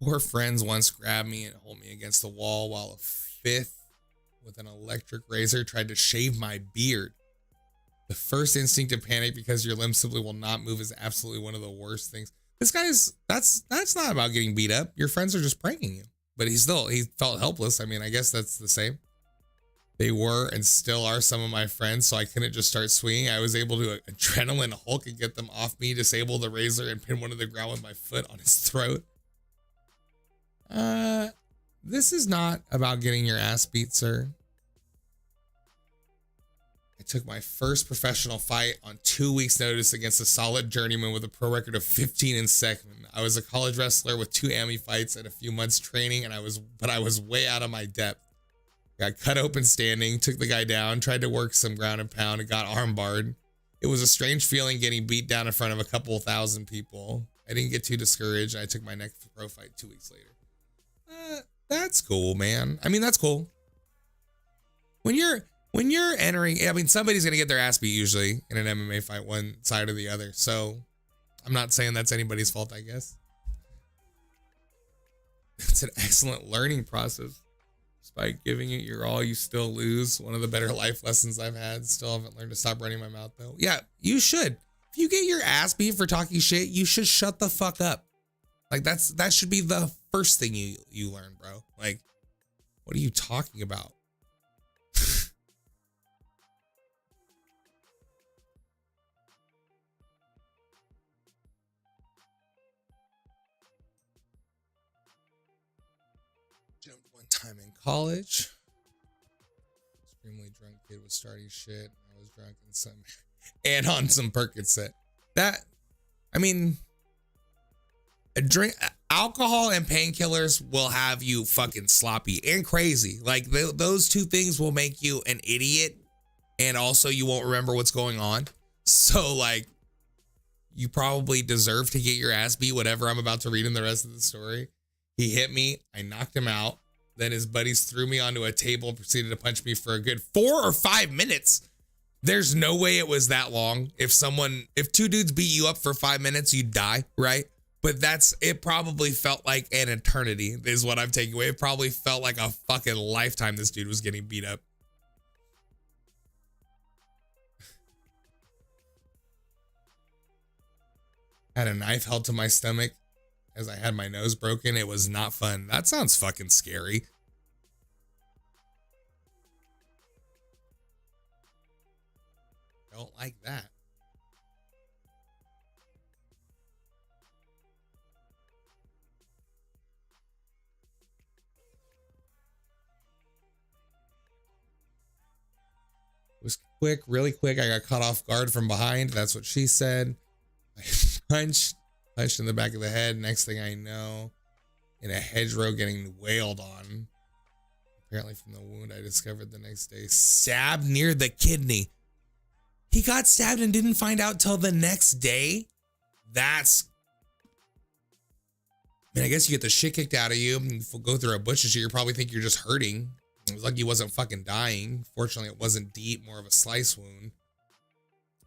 Four friends once grabbed me and held me against the wall while a fifth with an electric razor tried to shave my beard. The first instinct to panic because your limbs simply will not move is absolutely one of the worst things. This guy is, that's not about getting beat up. Your friends are just pranking you. But he felt helpless. I mean, I guess that's the same. They were and still are some of my friends, so I couldn't just start swinging. I was able to adrenaline Hulk and get them off me, disable the razor, and pin one to the ground with my foot on his throat. This is not about getting your ass beat, sir. I took my first professional fight on 2 weeks' notice against a solid journeyman with a pro record of 15-2. I was a college wrestler with 2 AMI fights and a few months training, and I was way out of my depth. Got cut open standing, took the guy down, tried to work some ground and pound, and got armbarred. It was a strange feeling getting beat down in front of a couple thousand people. I didn't get too discouraged, and I took my next pro fight 2 weeks later. That's cool, man. I mean, that's cool. When you're entering, I mean, somebody's gonna get their ass beat usually in an MMA fight, one side or the other. So I'm not saying that's anybody's fault, I guess. It's an excellent learning process. Despite giving it your all, you still lose. One of the better life lessons I've had. Still haven't learned to stop running my mouth though. Yeah, you should. If you get your ass beat for talking shit, you should shut the fuck up. Like that should be the first thing you learn, bro. Like, what are you talking about? Jumped one time in college. Extremely drunk kid was starting shit. I was drunk and on some Percocet. I mean, alcohol and painkillers will have you fucking sloppy and crazy. Like those two things will make you an idiot, and also you won't remember what's going on. So like, you probably deserve to get your ass beat, whatever I'm about to read in the rest of the story. He hit me, I knocked him out. Then his buddies threw me onto a table and proceeded to punch me for a good 4 or 5 minutes. There's no way it was that long. If 2 dudes beat you up for 5 minutes, you'd die, right? But it probably felt like an eternity is what I'm taking away. It probably felt like a fucking lifetime this dude was getting beat up. Had a knife held to my stomach as I had my nose broken. It was not fun. That sounds fucking scary. Don't like that. It was quick, really quick. I got caught off guard from behind. That's what she said. I punched in the back of the head. Next thing I know, in a hedgerow getting wailed on. Apparently from the wound I discovered the next day. Stabbed near the kidney. He got stabbed and didn't find out till the next day? I mean, I guess you get the shit kicked out of you and go through a butcher shit. You probably think you're just hurting. It was like he wasn't fucking dying. Fortunately, it wasn't deep, more of a slice wound.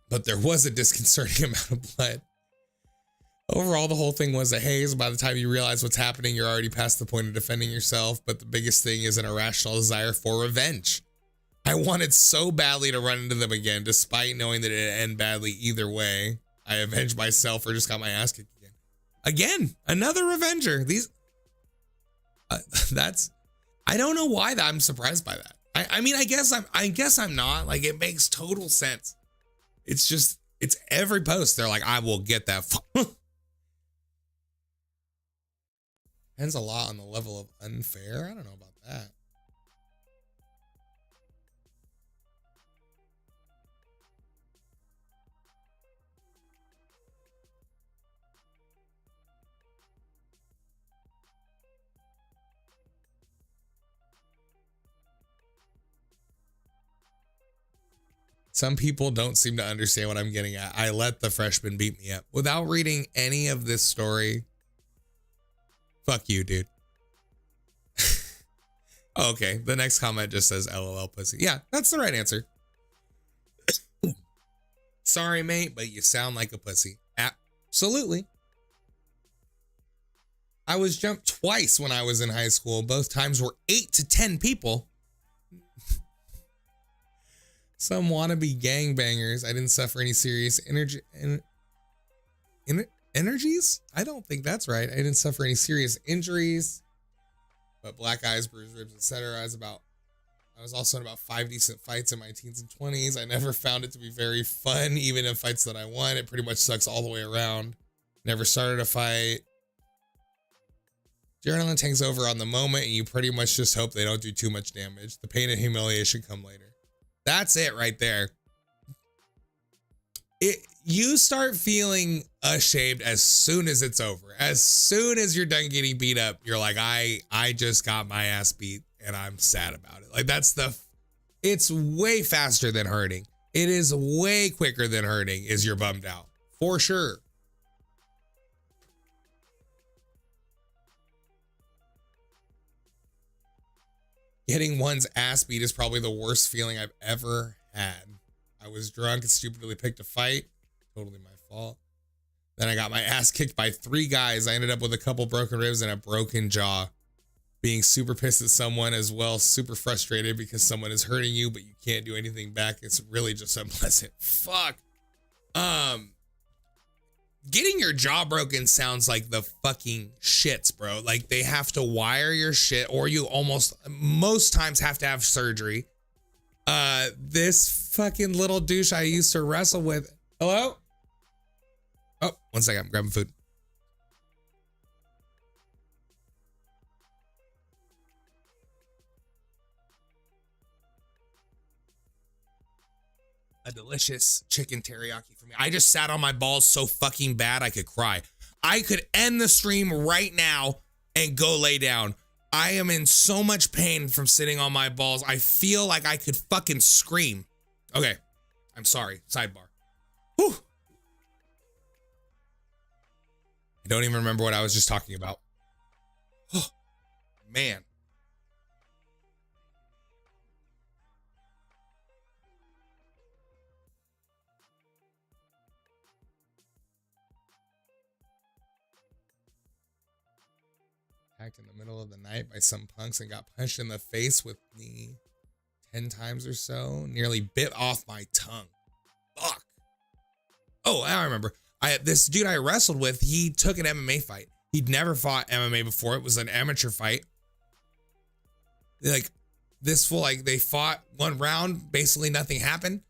But there was a disconcerting amount of blood. Overall, the whole thing was a haze. By the time you realize what's happening, you're already past the point of defending yourself. But the biggest thing is an irrational desire for revenge. I wanted so badly to run into them again, despite knowing that it'd end badly either way. I avenged myself or just got my ass kicked again. Again, another revenger. I don't know why I'm surprised by that. I mean, I guess I'm not. Like, it makes total sense. It's just, it's every post. They're like, I will get that. Depends a lot on the level of unfair. I don't know about that. Some people don't seem to understand what I'm getting at. I let the freshman beat me up. Without reading any of this story, fuck you, dude. Okay, the next comment just says LOL pussy. Yeah, that's the right answer. Sorry, mate, but you sound like a pussy. Absolutely. I was jumped twice when I was in high school. Both times were 8 to 10 people. Some wannabe gangbangers. I didn't suffer any serious energies? I don't think that's right. I didn't suffer any serious injuries, but black eyes, bruised ribs, etc. I was also in about 5 decent fights in my teens and 20s. I never found it to be very fun, even in fights that I won. It pretty much sucks all the way around. Never started a fight. Adrenaline takes over on the moment, and you pretty much just hope they don't do too much damage. The pain and humiliation come later. That's it right there. You start feeling ashamed as soon as it's over. As soon as you're done getting beat up, you're like, I just got my ass beat and I'm sad about it. Like it's way faster than hurting. It is way quicker than hurting is you're bummed out. For sure. Getting one's ass beat is probably the worst feeling I've ever had. I was drunk and stupidly picked a fight. Totally my fault. Then I got my ass kicked by 3 guys. I ended up with a couple broken ribs and a broken jaw. Being super pissed at someone as well. Super frustrated because someone is hurting you, but you can't do anything back. It's really just unpleasant. Fuck. Getting your jaw broken sounds like the fucking shits, bro. Like they have to wire your shit or you most times have to have surgery. This fucking little douche I used to wrestle with. Hello? Oh, 1 second. I'm grabbing food. A delicious chicken teriyaki for me. I just sat on my balls so fucking bad I could cry. I could end the stream right now and go lay down. I am in so much pain from sitting on my balls. I feel like I could fucking scream. Okay, I'm sorry. Sidebar. Whew. I don't even remember what I was just talking about. Oh, man. Attacked in the middle of the night by some punks and got punched in the face with me 10 times or so. Nearly bit off my tongue. Fuck. Oh, I remember. This dude I wrestled with, he took an MMA fight. He'd never fought MMA before. It was an amateur fight. Like this fool, like they fought 1 round. Basically nothing happened.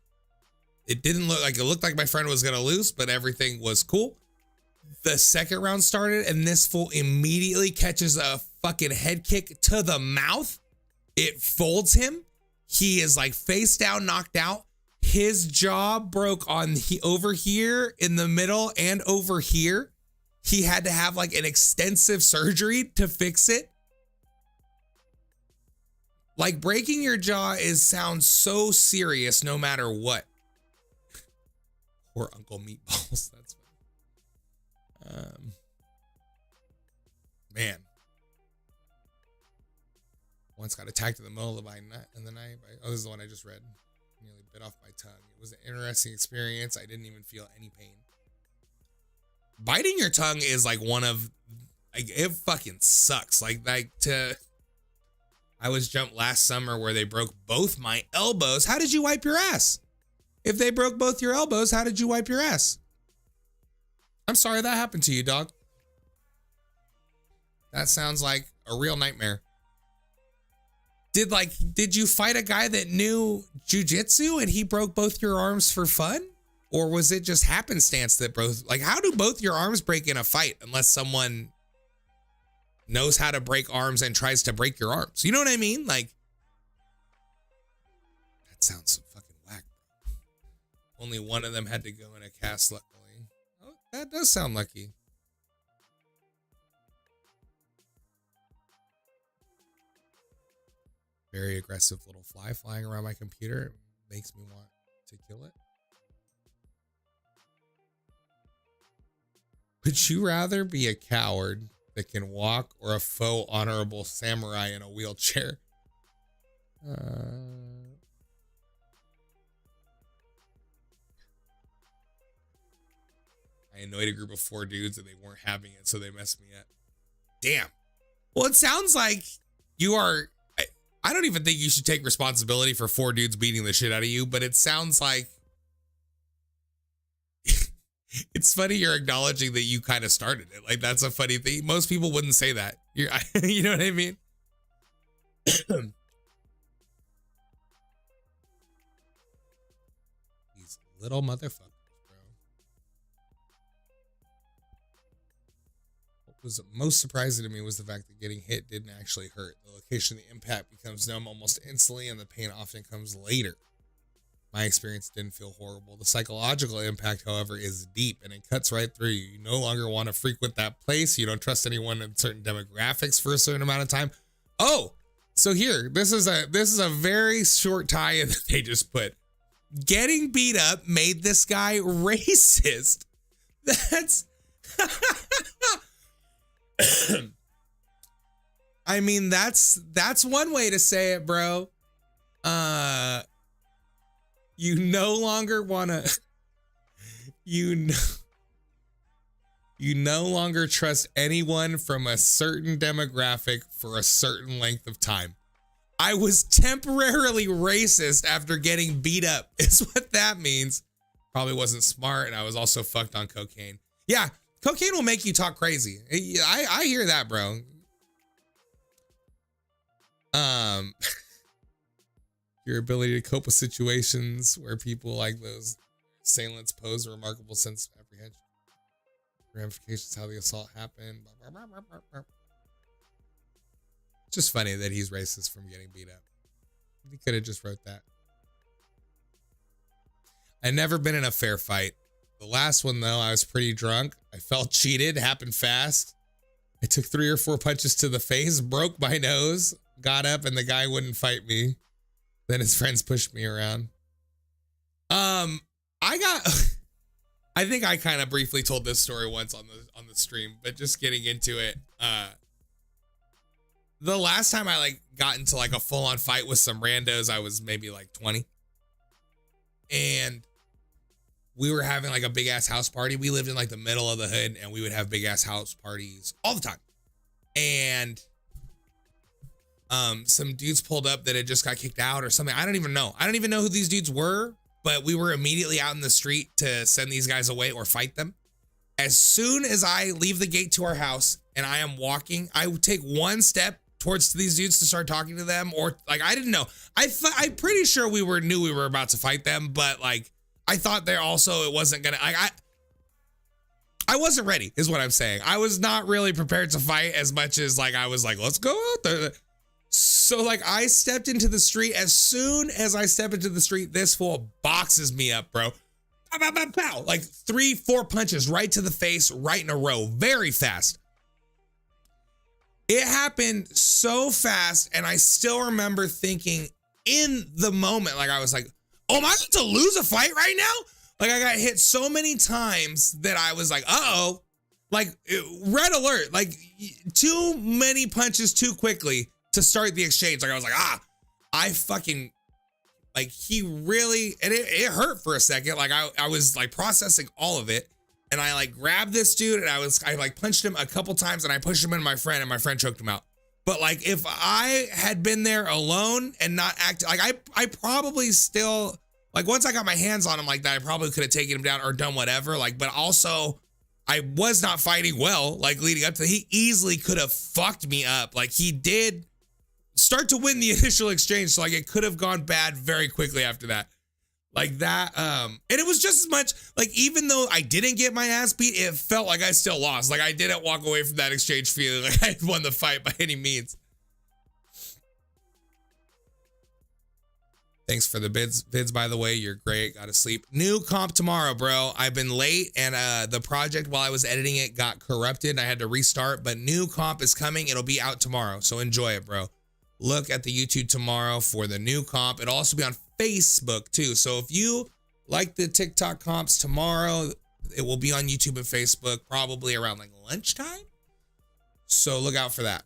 It didn't look like, it looked like my friend was going to lose, but everything was cool. The second round started and this fool immediately catches a fucking head kick to the mouth. It folds him. He is like face down, knocked out. His jaw broke on over here in the middle and over here. He had to have like an extensive surgery to fix it. Like breaking your jaw sounds so serious no matter what. Poor Uncle Meatballs. That's man. Once got attacked in the middle of the night. Oh, this is the one I just read. Nearly bit off my tongue. It was an interesting experience. I didn't even feel any pain. Biting your tongue is like one of, like, it fucking sucks. I was jumped last summer where they broke both my elbows. How did you wipe your ass? If they broke both your elbows, how did you wipe your ass? I'm sorry that happened to you, dog. That sounds like a real nightmare. Did you fight a guy that knew jujitsu and he broke both your arms for fun? Or was it just happenstance that both, like, how do both your arms break in a fight unless someone knows how to break arms and tries to break your arms? You know what I mean? Like, that sounds so fucking whack. Only one of them had to go in a cast, luckily. Oh, that does sound lucky. Very aggressive little fly flying around my computer. It makes me want to kill it. Would you rather be a coward that can walk or a faux honorable samurai in a wheelchair? I annoyed a group of 4 dudes and they weren't having it, so they messed me up. Damn. Well, it sounds like you are... I don't even think you should take responsibility for 4 dudes beating the shit out of you, but it sounds like... It's funny you're acknowledging that you kind of started it. Like, that's a funny thing. Most people wouldn't say that. You know what I mean? These little motherfuckers, bro. What was most surprising to me was the fact that getting hit didn't actually hurt. The location of the impact becomes numb almost instantly, and the pain often comes later. My experience didn't feel horrible. The psychological impact, however, is deep and it cuts right through you. You no longer want to frequent that place. You don't trust anyone in certain demographics for a certain amount of time. Oh, so here, this is a very short tie-in that they just put. Getting beat up made this guy racist. That's I mean, that's one way to say it, bro. You no longer want to, you no longer trust anyone from a certain demographic for a certain length of time. I was temporarily racist after getting beat up, is what that means. Probably wasn't smart, and I was also fucked on cocaine. Yeah, cocaine will make you talk crazy. I hear that, bro. Your ability to cope with situations where people like those assailants pose a remarkable sense of apprehension. Ramifications, how the assault happened. Blah, blah, blah, blah, blah. It's just funny that he's racist from getting beat up. He could have just wrote that. I've never been in a fair fight. The last one, though, I was pretty drunk. I felt cheated, happened fast. I took 3 or 4 punches to the face, broke my nose, got up, and the guy wouldn't fight me. Then his friends pushed me around. I think I kind of briefly told this story once on the stream, but just getting into it. The last time I got into a full on fight with some randos, I was maybe 20. And we were having a big ass house party. We lived in the middle of the hood and we would have big ass house parties all the time. And some dudes pulled up that had just got kicked out or something. I don't even know. I don't even know who these dudes were, but we were immediately out in the street to send these guys away or fight them. As soon as I leave the gate to our house and I am walking, I would take 1 step towards these dudes to start talking to them, or I didn't know. I'm pretty sure knew we were about to fight them, but I thought it wasn't gonna, I wasn't ready is what I'm saying. I was not really prepared to fight as much as I was let's go out there. So I stepped into the street. As soon as I step into the street, this fool boxes me up, bro. Pow, pow, pow, pow. 3, 4 punches right to the face, right in a row, very fast. It happened so fast, and I still remember thinking in the moment, I was oh, am I about to lose a fight right now? I got hit so many times that I was uh-oh. Red alert. Too many punches too quickly to start the exchange. I was I fucking, he really, and it hurt for a second. I was processing all of it, and I grabbed this dude and I punched him a couple times and I pushed him into my friend and my friend choked him out. But if I had been there alone and not acted, I probably still, once I got my hands on him like that, I probably could have taken him down or done whatever. But also I was not fighting well, leading up to, he easily could have fucked me up. He did start to win the initial exchange. So it could have gone bad very quickly after that. Like that, and it was just as much, like, even though I didn't get my ass beat, it felt like I still lost. Like, I didn't walk away from that exchange feeling like I won the fight by any means. Thanks for the vids, by the way. You're great. Gotta sleep. New comp tomorrow, bro. I've been late, and the project, while I was editing it, got corrupted. I had to restart, but new comp is coming. It'll be out tomorrow, so enjoy it, bro. Look at the YouTube tomorrow for the new comp. It'll also be on Facebook too. So if you like the TikTok comps tomorrow, it will be on YouTube and Facebook probably around like lunchtime. So look out for that.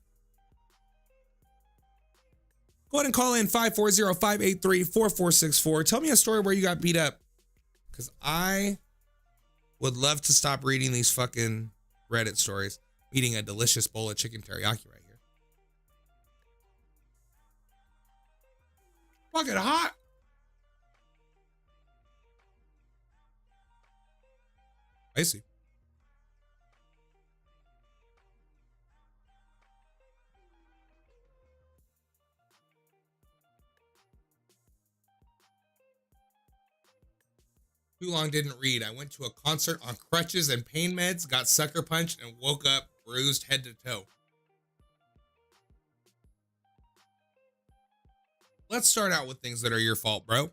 Go ahead and call in 540-583-4464. Tell me a story where you got beat up, because I would love to stop reading these fucking Reddit stories. Eating a delicious bowl of chicken teriyaki right here. Fucking hot. I see. Too long didn't read. I went to a concert on crutches and pain meds, got sucker punched, and woke up bruised head to toe. Let's start out with things that are your fault, bro.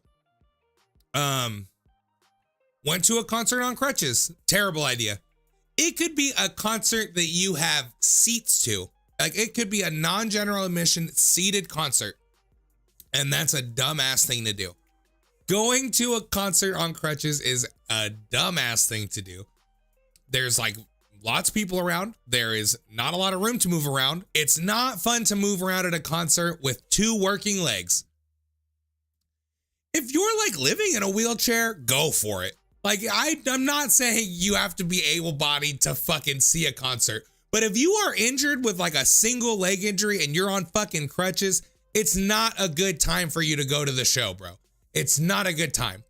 Went to a concert on crutches. Terrible idea. It could be a concert that you have seats to. Like, it could be a non-general admission seated concert. And that's a dumbass thing to do. Going to a concert on crutches is a dumbass thing to do. There's like lots of people around. There is not a lot of room to move around. It's not fun to move around at a concert with two working legs. If you're like living in a wheelchair, go for it. Like, I'm not saying you have to be able-bodied to fucking see a concert, but if you are injured with like a single leg injury and you're on fucking crutches, it's not a good time for you to go to the show, bro. It's not a good time.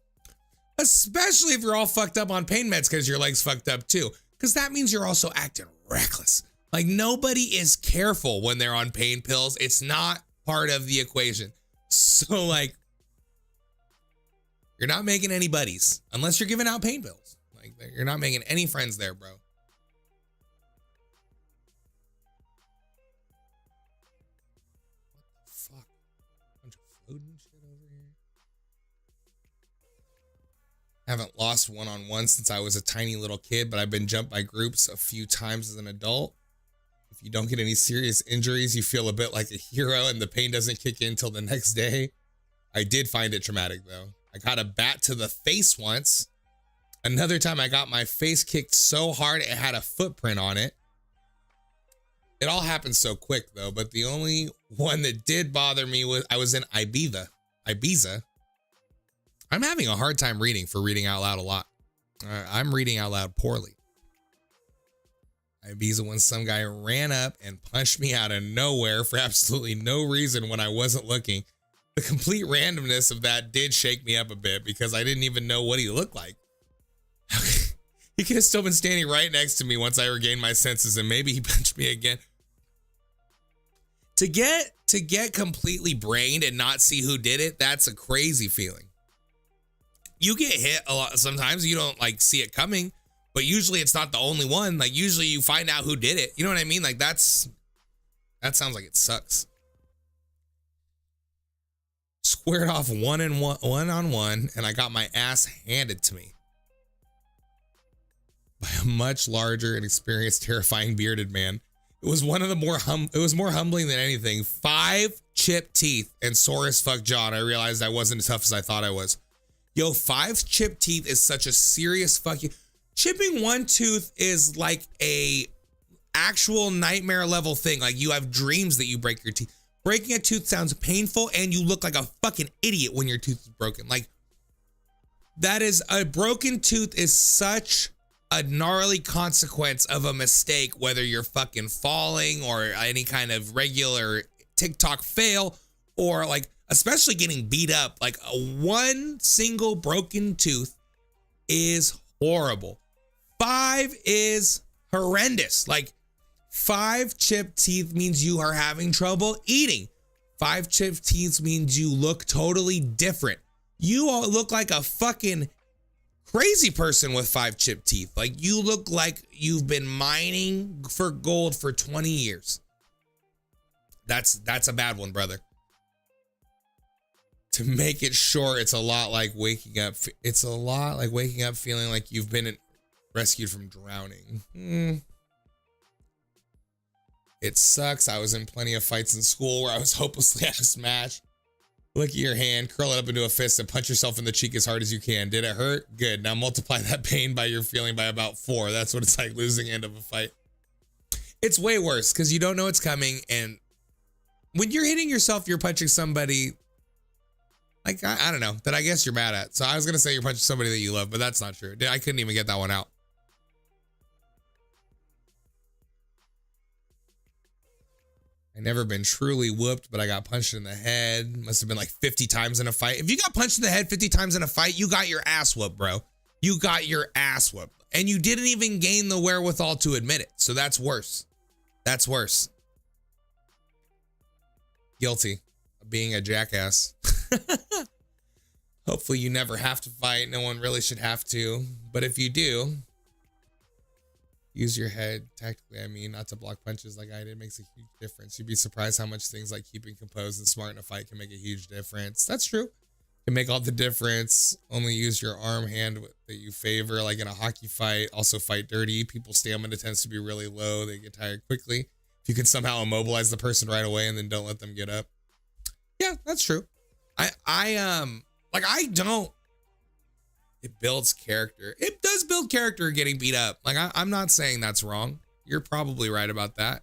Especially if you're all fucked up on pain meds because your leg's fucked up too. Because that means you're also acting reckless. Like, nobody is careful when they're on pain pills. It's not part of the equation. So like, you're not making any buddies unless you're giving out pain pills. Like, you're not making any friends there, bro. What the fuck? Bunch of floating shit over here. Haven't lost one-on-one since I was a tiny little kid, but I've been jumped by groups a few times as an adult. If you don't get any serious injuries, you feel a bit like a hero and the pain doesn't kick in till the next day. I did find it traumatic though. I got a bat to the face once. Another time I got my face kicked so hard it had a footprint on it. It all happened so quick though, but the only one that did bother me was I was in Ibiza. I'm having a hard time reading for reading out loud a lot. I'm reading out loud poorly. Ibiza, when some guy ran up and punched me out of nowhere for absolutely no reason when I wasn't looking. The complete randomness of that did shake me up a bit because I didn't even know what he looked like. He could have still been standing right next to me once I regained my senses, and maybe he punched me again. To get completely brained and not see who did it, that's a crazy feeling. You get hit a lot sometimes, you don't like see it coming, but usually it's not the only one. Like, usually you find out who did it. You know what I mean? Like, that sounds like it sucks. Squared off one-on-one, and I got my ass handed to me by a much larger and experienced, terrifying bearded man. It was one of the more humbling than anything. 5 chipped teeth and sore as fuck jaw. And I realized I wasn't as tough as I thought I was. Yo, 5 chipped teeth is such a serious fucking. Chipping one tooth is like a actual nightmare level thing. Like, you have dreams that you break your teeth. Breaking a tooth sounds painful, and you look like a fucking idiot when your tooth is broken. Like, that is, a broken tooth is such a gnarly consequence of a mistake, whether you're fucking falling or any kind of regular TikTok fail, or like, especially getting beat up. Like, one single broken tooth is horrible. 5 is horrendous. Like, 5 chipped teeth means you are having trouble eating. 5 chipped teeth means you look totally different. You all look like a fucking crazy person with 5 chipped teeth. Like you look like you've been mining for gold for 20 years. That's a bad one, brother. To make it short, it's a lot like waking up. It's a lot like waking up feeling like you've been rescued from drowning. It sucks. I was in plenty of fights in school where I was hopelessly out of smash. Look at your hand, curl it up into a fist and punch yourself in the cheek as hard as you can. Did it hurt? Good. Now multiply that pain by your feeling by about 4. That's what it's like losing end of a fight. It's way worse because you don't know it's coming. And when you're hitting yourself, you're punching somebody like, I don't know, that I guess you're mad at. So I was going to say you're punching somebody that you love, but that's not true. I couldn't even get that one out. I never been truly whooped, but I got punched in the head. Must have been like 50 times in a fight. If you got punched in the head 50 times in a fight, you got your ass whooped, bro. You got your ass whooped. And you didn't even gain the wherewithal to admit it. So that's worse. That's worse. Guilty of being a jackass. Hopefully you never have to fight. No one really should have to. But if you do, use your head tactically. I mean, not to block punches like I did. It makes a huge difference. You'd be surprised how much things like keeping composed and smart in a fight can make a huge difference. That's true. Can make all the difference. Only use your arm hand that you favor, like in a hockey fight. Also fight dirty. People's stamina tends to be really low. They get tired quickly. If you can somehow immobilize the person right away and then don't let them get up. Yeah, that's true. It builds character. It does build character getting beat up. Like I'm not saying that's wrong. You're probably right about that.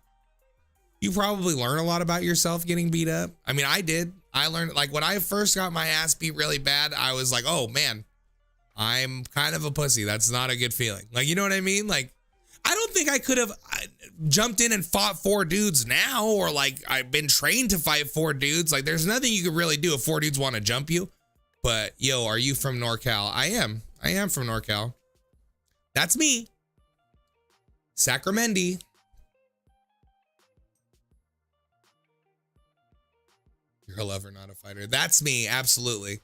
You probably learn a lot about yourself getting beat up. I mean, I did. I learned, like, when I first got my ass beat really bad, I was like, oh man, I'm kind of a pussy. That's not a good feeling. Like, you know what I mean? Like, I don't think I could have jumped in and fought 4 dudes now, or like I've been trained to fight 4 dudes. Like, there's nothing you could really do if 4 dudes want to jump you. But yo, are you from NorCal? I am from NorCal. That's me. Sacramento. You're a lover, not a fighter. That's me, absolutely.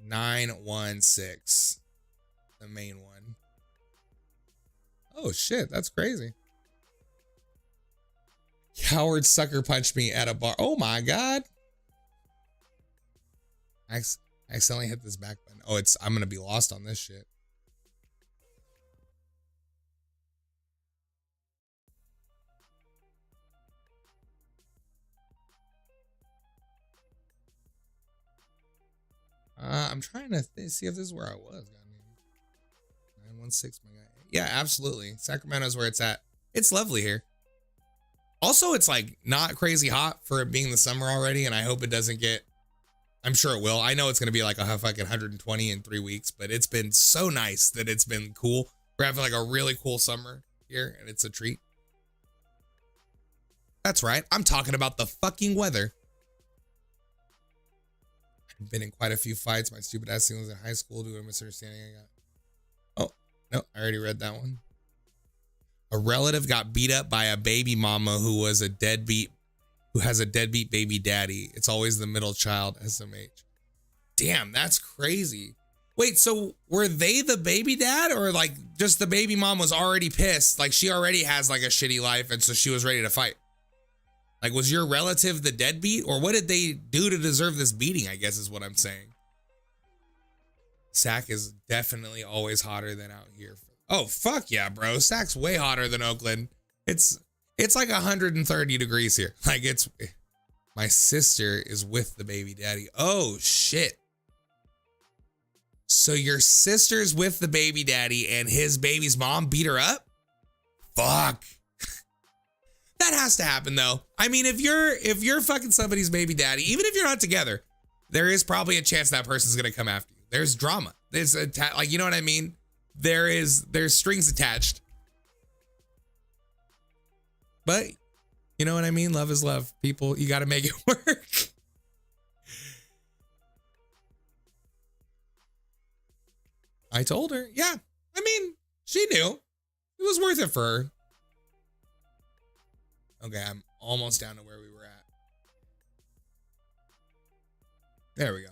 916. The main one. Oh shit, that's crazy. Coward sucker punched me at a bar. Oh my god. I accidentally hit this back button. Oh, I'm gonna be lost on this shit. I'm trying to see if this is where I was. 916, my guy. Yeah, absolutely. Sacramento's where it's at. It's lovely here. Also, it's like not crazy hot for it being the summer already, and I hope it doesn't get. I'm sure it will. I know it's gonna be like a fucking 120 in 3 weeks, but it's been so nice that it's been cool. We're having like a really cool summer here, and it's a treat. That's right. I'm talking about the fucking weather. I've been in quite a few fights. My stupid ass thing was in high school due to a misunderstanding I got. Oh, no, I already read that one. A relative got beat up by a baby mama who has a deadbeat baby daddy. It's always the middle child, SMH. Damn, that's crazy. Wait, so were they the baby dad, or like just the baby mom was already pissed? Like she already has like a shitty life and so she was ready to fight. Like, was your relative the deadbeat, or what did they do to deserve this beating, I guess is what I'm saying. Sac is definitely always hotter than out here. Oh, fuck yeah, bro. Sac's way hotter than Oakland. It's like 130 degrees here. Like, my sister is with the baby daddy. Oh, shit. So your sister's with the baby daddy and his baby's mom beat her up? Fuck. That has to happen though. I mean, if you're fucking somebody's baby daddy, even if you're not together, there is probably a chance that person's gonna come after you. There's drama. There's like, you know what I mean? There's strings attached. But you know what I mean? Love is love. People, you gotta make it work. I told her, yeah. I mean, she knew. It was worth it for her. Okay, I'm almost down to where we were at. There we go.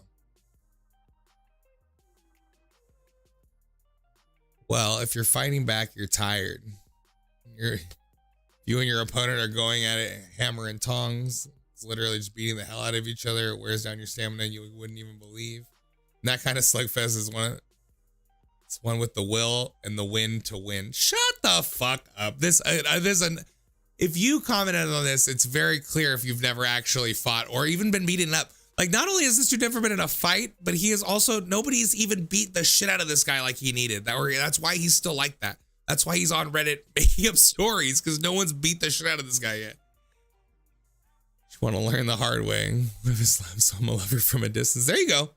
Well, if you're fighting back, you're tired. You and your opponent are going at it hammer and tongs. It's literally just beating the hell out of each other. It wears down your stamina you wouldn't even believe. And that kind of slugfest is it's one with the will and the win to win. Shut the fuck up. If you commented on this, it's very clear if you've never actually fought or even been beaten up. Like, not only has this dude never been in a fight, but he is also, nobody's even beat the shit out of this guy like he needed. That's why he's still like that. That's why he's on Reddit making up stories, because no one's beat the shit out of this guy yet. Just want to learn the hard way. Live Islam, so I'm a lover from a distance. There you go.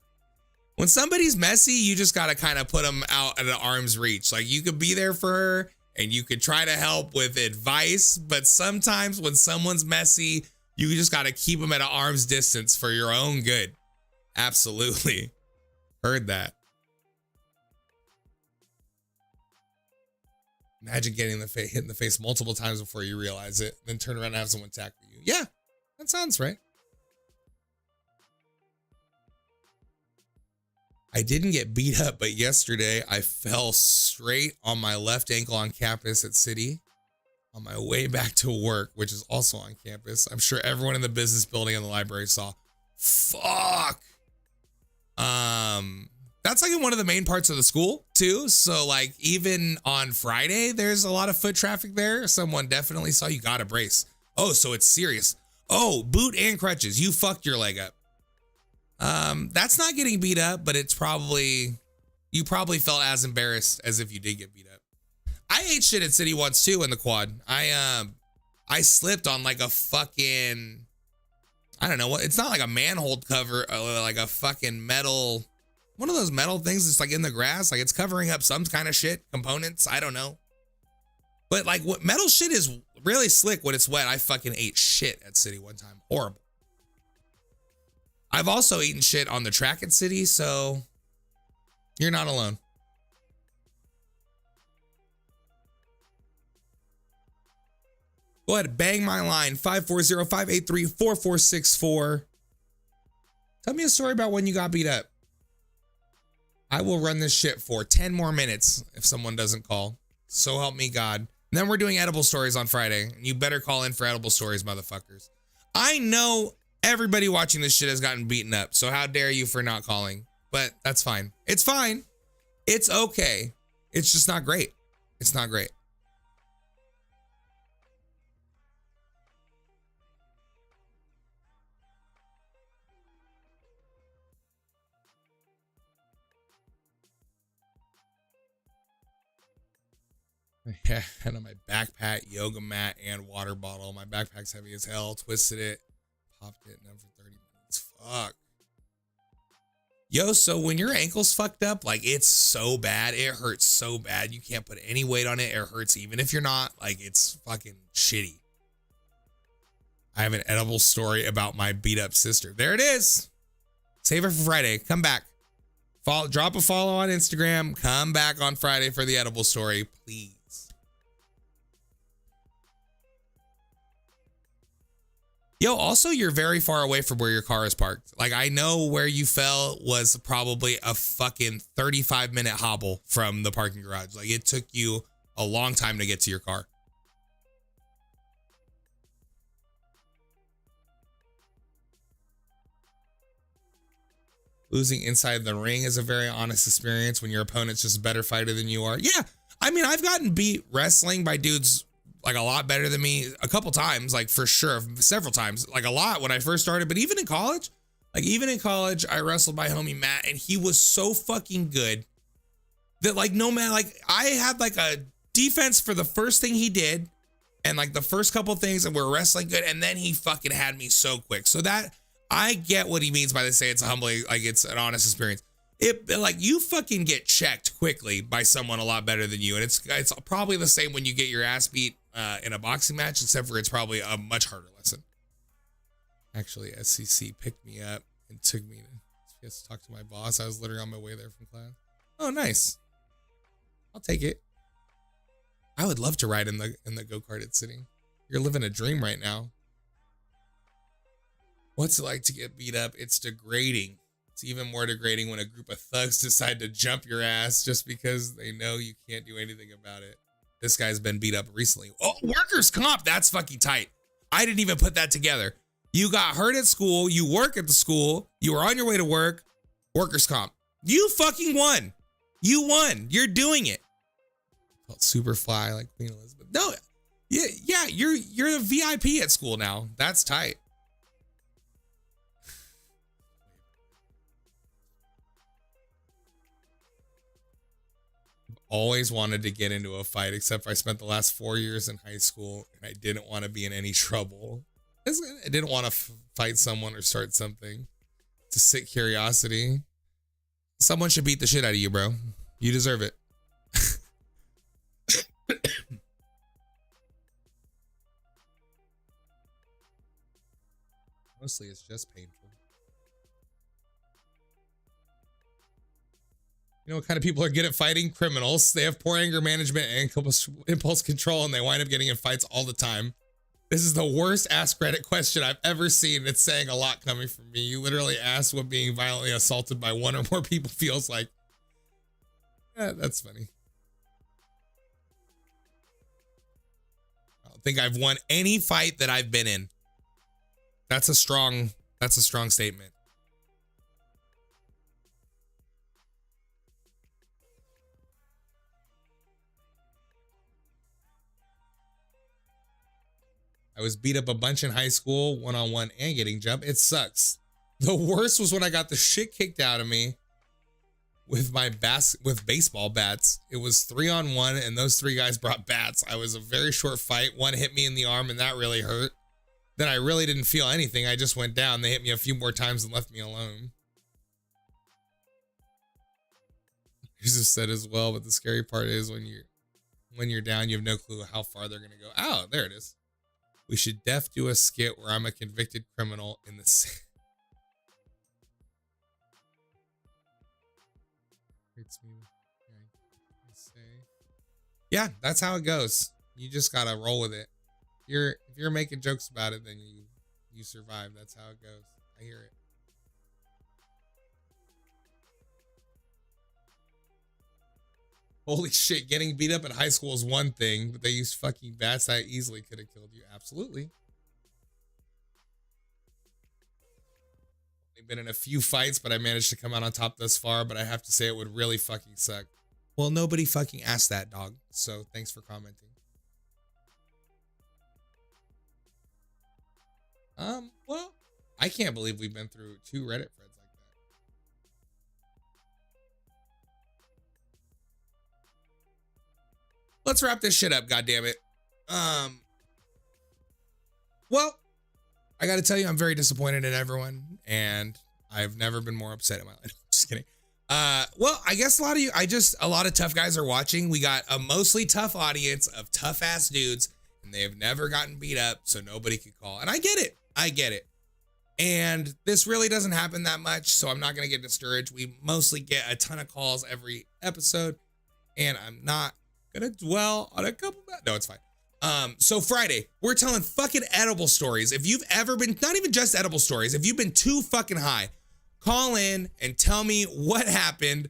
When somebody's messy, you just got to kind of put them out at an arm's reach. Like, you could be there for her and you could try to help with advice, but sometimes when someone's messy, you just got to keep them at an arm's distance for your own good. Absolutely. Heard that. Imagine getting hit in the face multiple times before you realize it, then turn around and have someone tackle you. Yeah, that sounds right. I didn't get beat up, but yesterday I fell straight on my left ankle on campus at City on my way back to work, which is also on campus. I'm sure everyone in the business building and the library saw. Fuck. That's like in one of the main parts of the school too. So like even on Friday, there's a lot of foot traffic there. Someone definitely saw. You got to brace. Oh, so it's serious. Oh, boot and crutches. You fucked your leg up. That's not getting beat up, but you probably felt as embarrassed as if you did get beat up. I ate shit at City once too in the quad. I slipped on like a fucking, I don't know what, it's not like a manhole cover, like a fucking metal, one of those metal things that's like in the grass, like it's covering up some kind of shit, components, I don't know. But like what metal shit is really slick when it's wet. I fucking ate shit at City one time. Horrible. I've also eaten shit on the track at City, so you're not alone. Go ahead, bang my line, 540-583-4464. Tell me a story about when you got beat up. I will run this shit for 10 more minutes if someone doesn't call. So help me God. And then we're doing edible stories on Friday. You better call in for edible stories, motherfuckers. I know everybody watching this shit has gotten beaten up, so how dare you for not calling? But that's fine. It's fine. It's okay. It's just not great. It's not great. Yeah, and on my backpack, yoga mat, and water bottle. My backpack's heavy as hell. Twisted it, popped it, done for 30 minutes. Fuck. Yo, so when your ankle's fucked up, like it's so bad, it hurts so bad. You can't put any weight on it. It hurts even if you're not. Like it's fucking shitty. I have an edible story about my beat up sister. There it is. Save her for Friday. Come back. Drop a follow on Instagram. Come back on Friday for the edible story, please. Yo, also, you're very far away from where your car is parked. Like, I know where you fell was probably a fucking 35-minute hobble from the parking garage. Like, it took you a long time to get to your car. Losing inside the ring is a very honest experience when your opponent's just a better fighter than you are. Yeah, I mean, I've gotten beat wrestling by dudes like a lot better than me a couple times, like for sure, several times, like a lot when I first started. But even in college, I wrestled my homie Matt, and he was so fucking good that like no man, like I had like a defense for the first thing he did, and like the first couple things, and we're wrestling good, and then he fucking had me so quick. So that I get what he means by they say it's a humbling, like it's an honest experience. It like you fucking get checked quickly by someone a lot better than you, and it's probably the same when you get your ass beat in a boxing match, except for it's probably a much harder lesson. Actually, SCC picked me up and took me to talk to my boss. I was literally on my way there from class. Oh, nice. I'll take it. I would love to ride in the go-kart at City. You're living a dream right now. What's it like to get beat up? It's degrading. It's even more degrading when a group of thugs decide to jump your ass just because they know you can't do anything about it. This guy's been beat up recently. Oh, workers' comp. That's fucking tight. I didn't even put that together. You got hurt at school. You work at the school. You were on your way to work. Workers' comp. You fucking won. You won. You're doing it. Called Superfly like Queen Elizabeth. No, yeah, you're a VIP at school now. That's tight. Always wanted to get into a fight, except I spent the last 4 years in high school and I didn't want to be in any trouble. I didn't want to fight someone or start something. It's a sick curiosity. Someone should beat the shit out of you, bro. You deserve it. Mostly it's just painful. You know what kind of people are good at fighting? Criminals. They have poor anger management and impulse control, and they wind up getting in fights all the time. This is the worst Ask Reddit question I've ever seen. It's saying a lot coming from me. You literally asked what being violently assaulted by one or more people feels like. Yeah, that's funny. I don't think I've won any fight that I've been in. That's a strong statement. I was beat up a bunch in high school, one-on-one and getting jumped. It sucks. The worst was when I got the shit kicked out of me with my baseball bats. It was 3-on-1 and those 3 guys brought bats. I was a very short fight. One hit me in the arm and that really hurt. Then I really didn't feel anything. I just went down. They hit me a few more times and left me alone. Jesus said as well, but the scary part is when you're down, you have no clue how far they're gonna go. Oh, there it is. We should do a skit where I'm a convicted criminal in the Yeah, that's how it goes. You just gotta roll with it. If you're making jokes about it, then you survive. That's how it goes. I hear it. Holy shit, getting beat up in high school is one thing, but they used fucking bats that easily could have killed you. Absolutely. I've been in a few fights, but I managed to come out on top thus far, but I have to say it would really fucking suck. Well, nobody fucking asked that, dog. So thanks for commenting. Well, I can't believe we've been through 2 Reddit threads like that. Let's wrap this shit up, goddammit. Well, I gotta tell you, I'm very disappointed in everyone, and I've never been more upset in my life. Just kidding. Well, I guess a lot of tough guys are watching. We got a mostly tough audience of tough ass dudes, and they have never gotten beat up, so nobody could call. And I get it. And this really doesn't happen that much, so I'm not gonna get discouraged. We mostly get a ton of calls every episode, and I'm not gonna dwell on a couple of no, it's fine. So Friday, we're telling fucking edible stories. If you've ever been, not even just edible stories, if you've been too fucking high, call in and tell me what happened,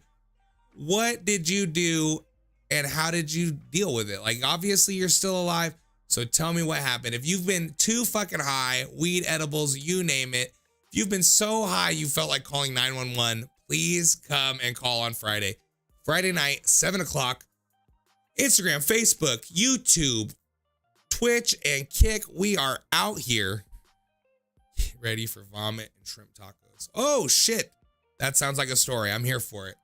what did you do, and how did you deal with it? Like, obviously you're still alive, so tell me what happened. If you've been too fucking high, weed, edibles, you name it, if you've been so high you felt like calling 911, please come and call on Friday. Friday night, 7 o'clock. Instagram, Facebook, YouTube, Twitch, and Kick. We are out here. Get ready for vomit and shrimp tacos. Oh shit. That sounds like a story. I'm here for it.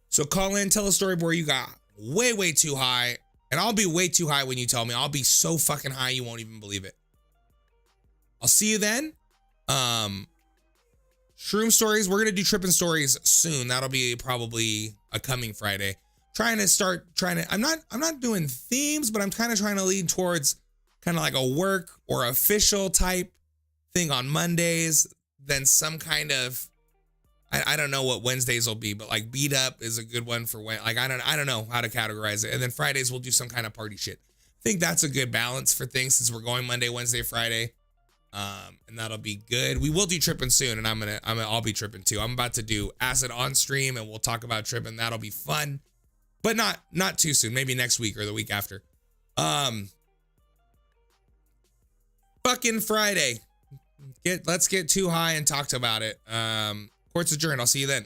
So call in, tell a story where you got way too high. And I'll be way too high when you tell me. I'll be so fucking high you won't even believe it. I'll see you then. Shroom stories. We're gonna do tripping stories soon. That'll be probably a coming Friday. I'm not doing themes, but I'm kind of trying to lead towards kind of like a work or official type thing on Mondays. Then some kind of, I don't know what Wednesdays will be, but like beat up is a good one for when, like, I don't know how to categorize it. And then Fridays we'll do some kind of party shit. I think that's a good balance for things since we're going Monday, Wednesday, Friday. And that'll be good. We will do tripping soon, and I'll be tripping too. I'm about to do acid on stream, and we'll talk about tripping. That'll be fun, but not too soon. Maybe next week or the week after. Fucking Friday. Let's get too high and talk about it. Court's adjourned. I'll see you then.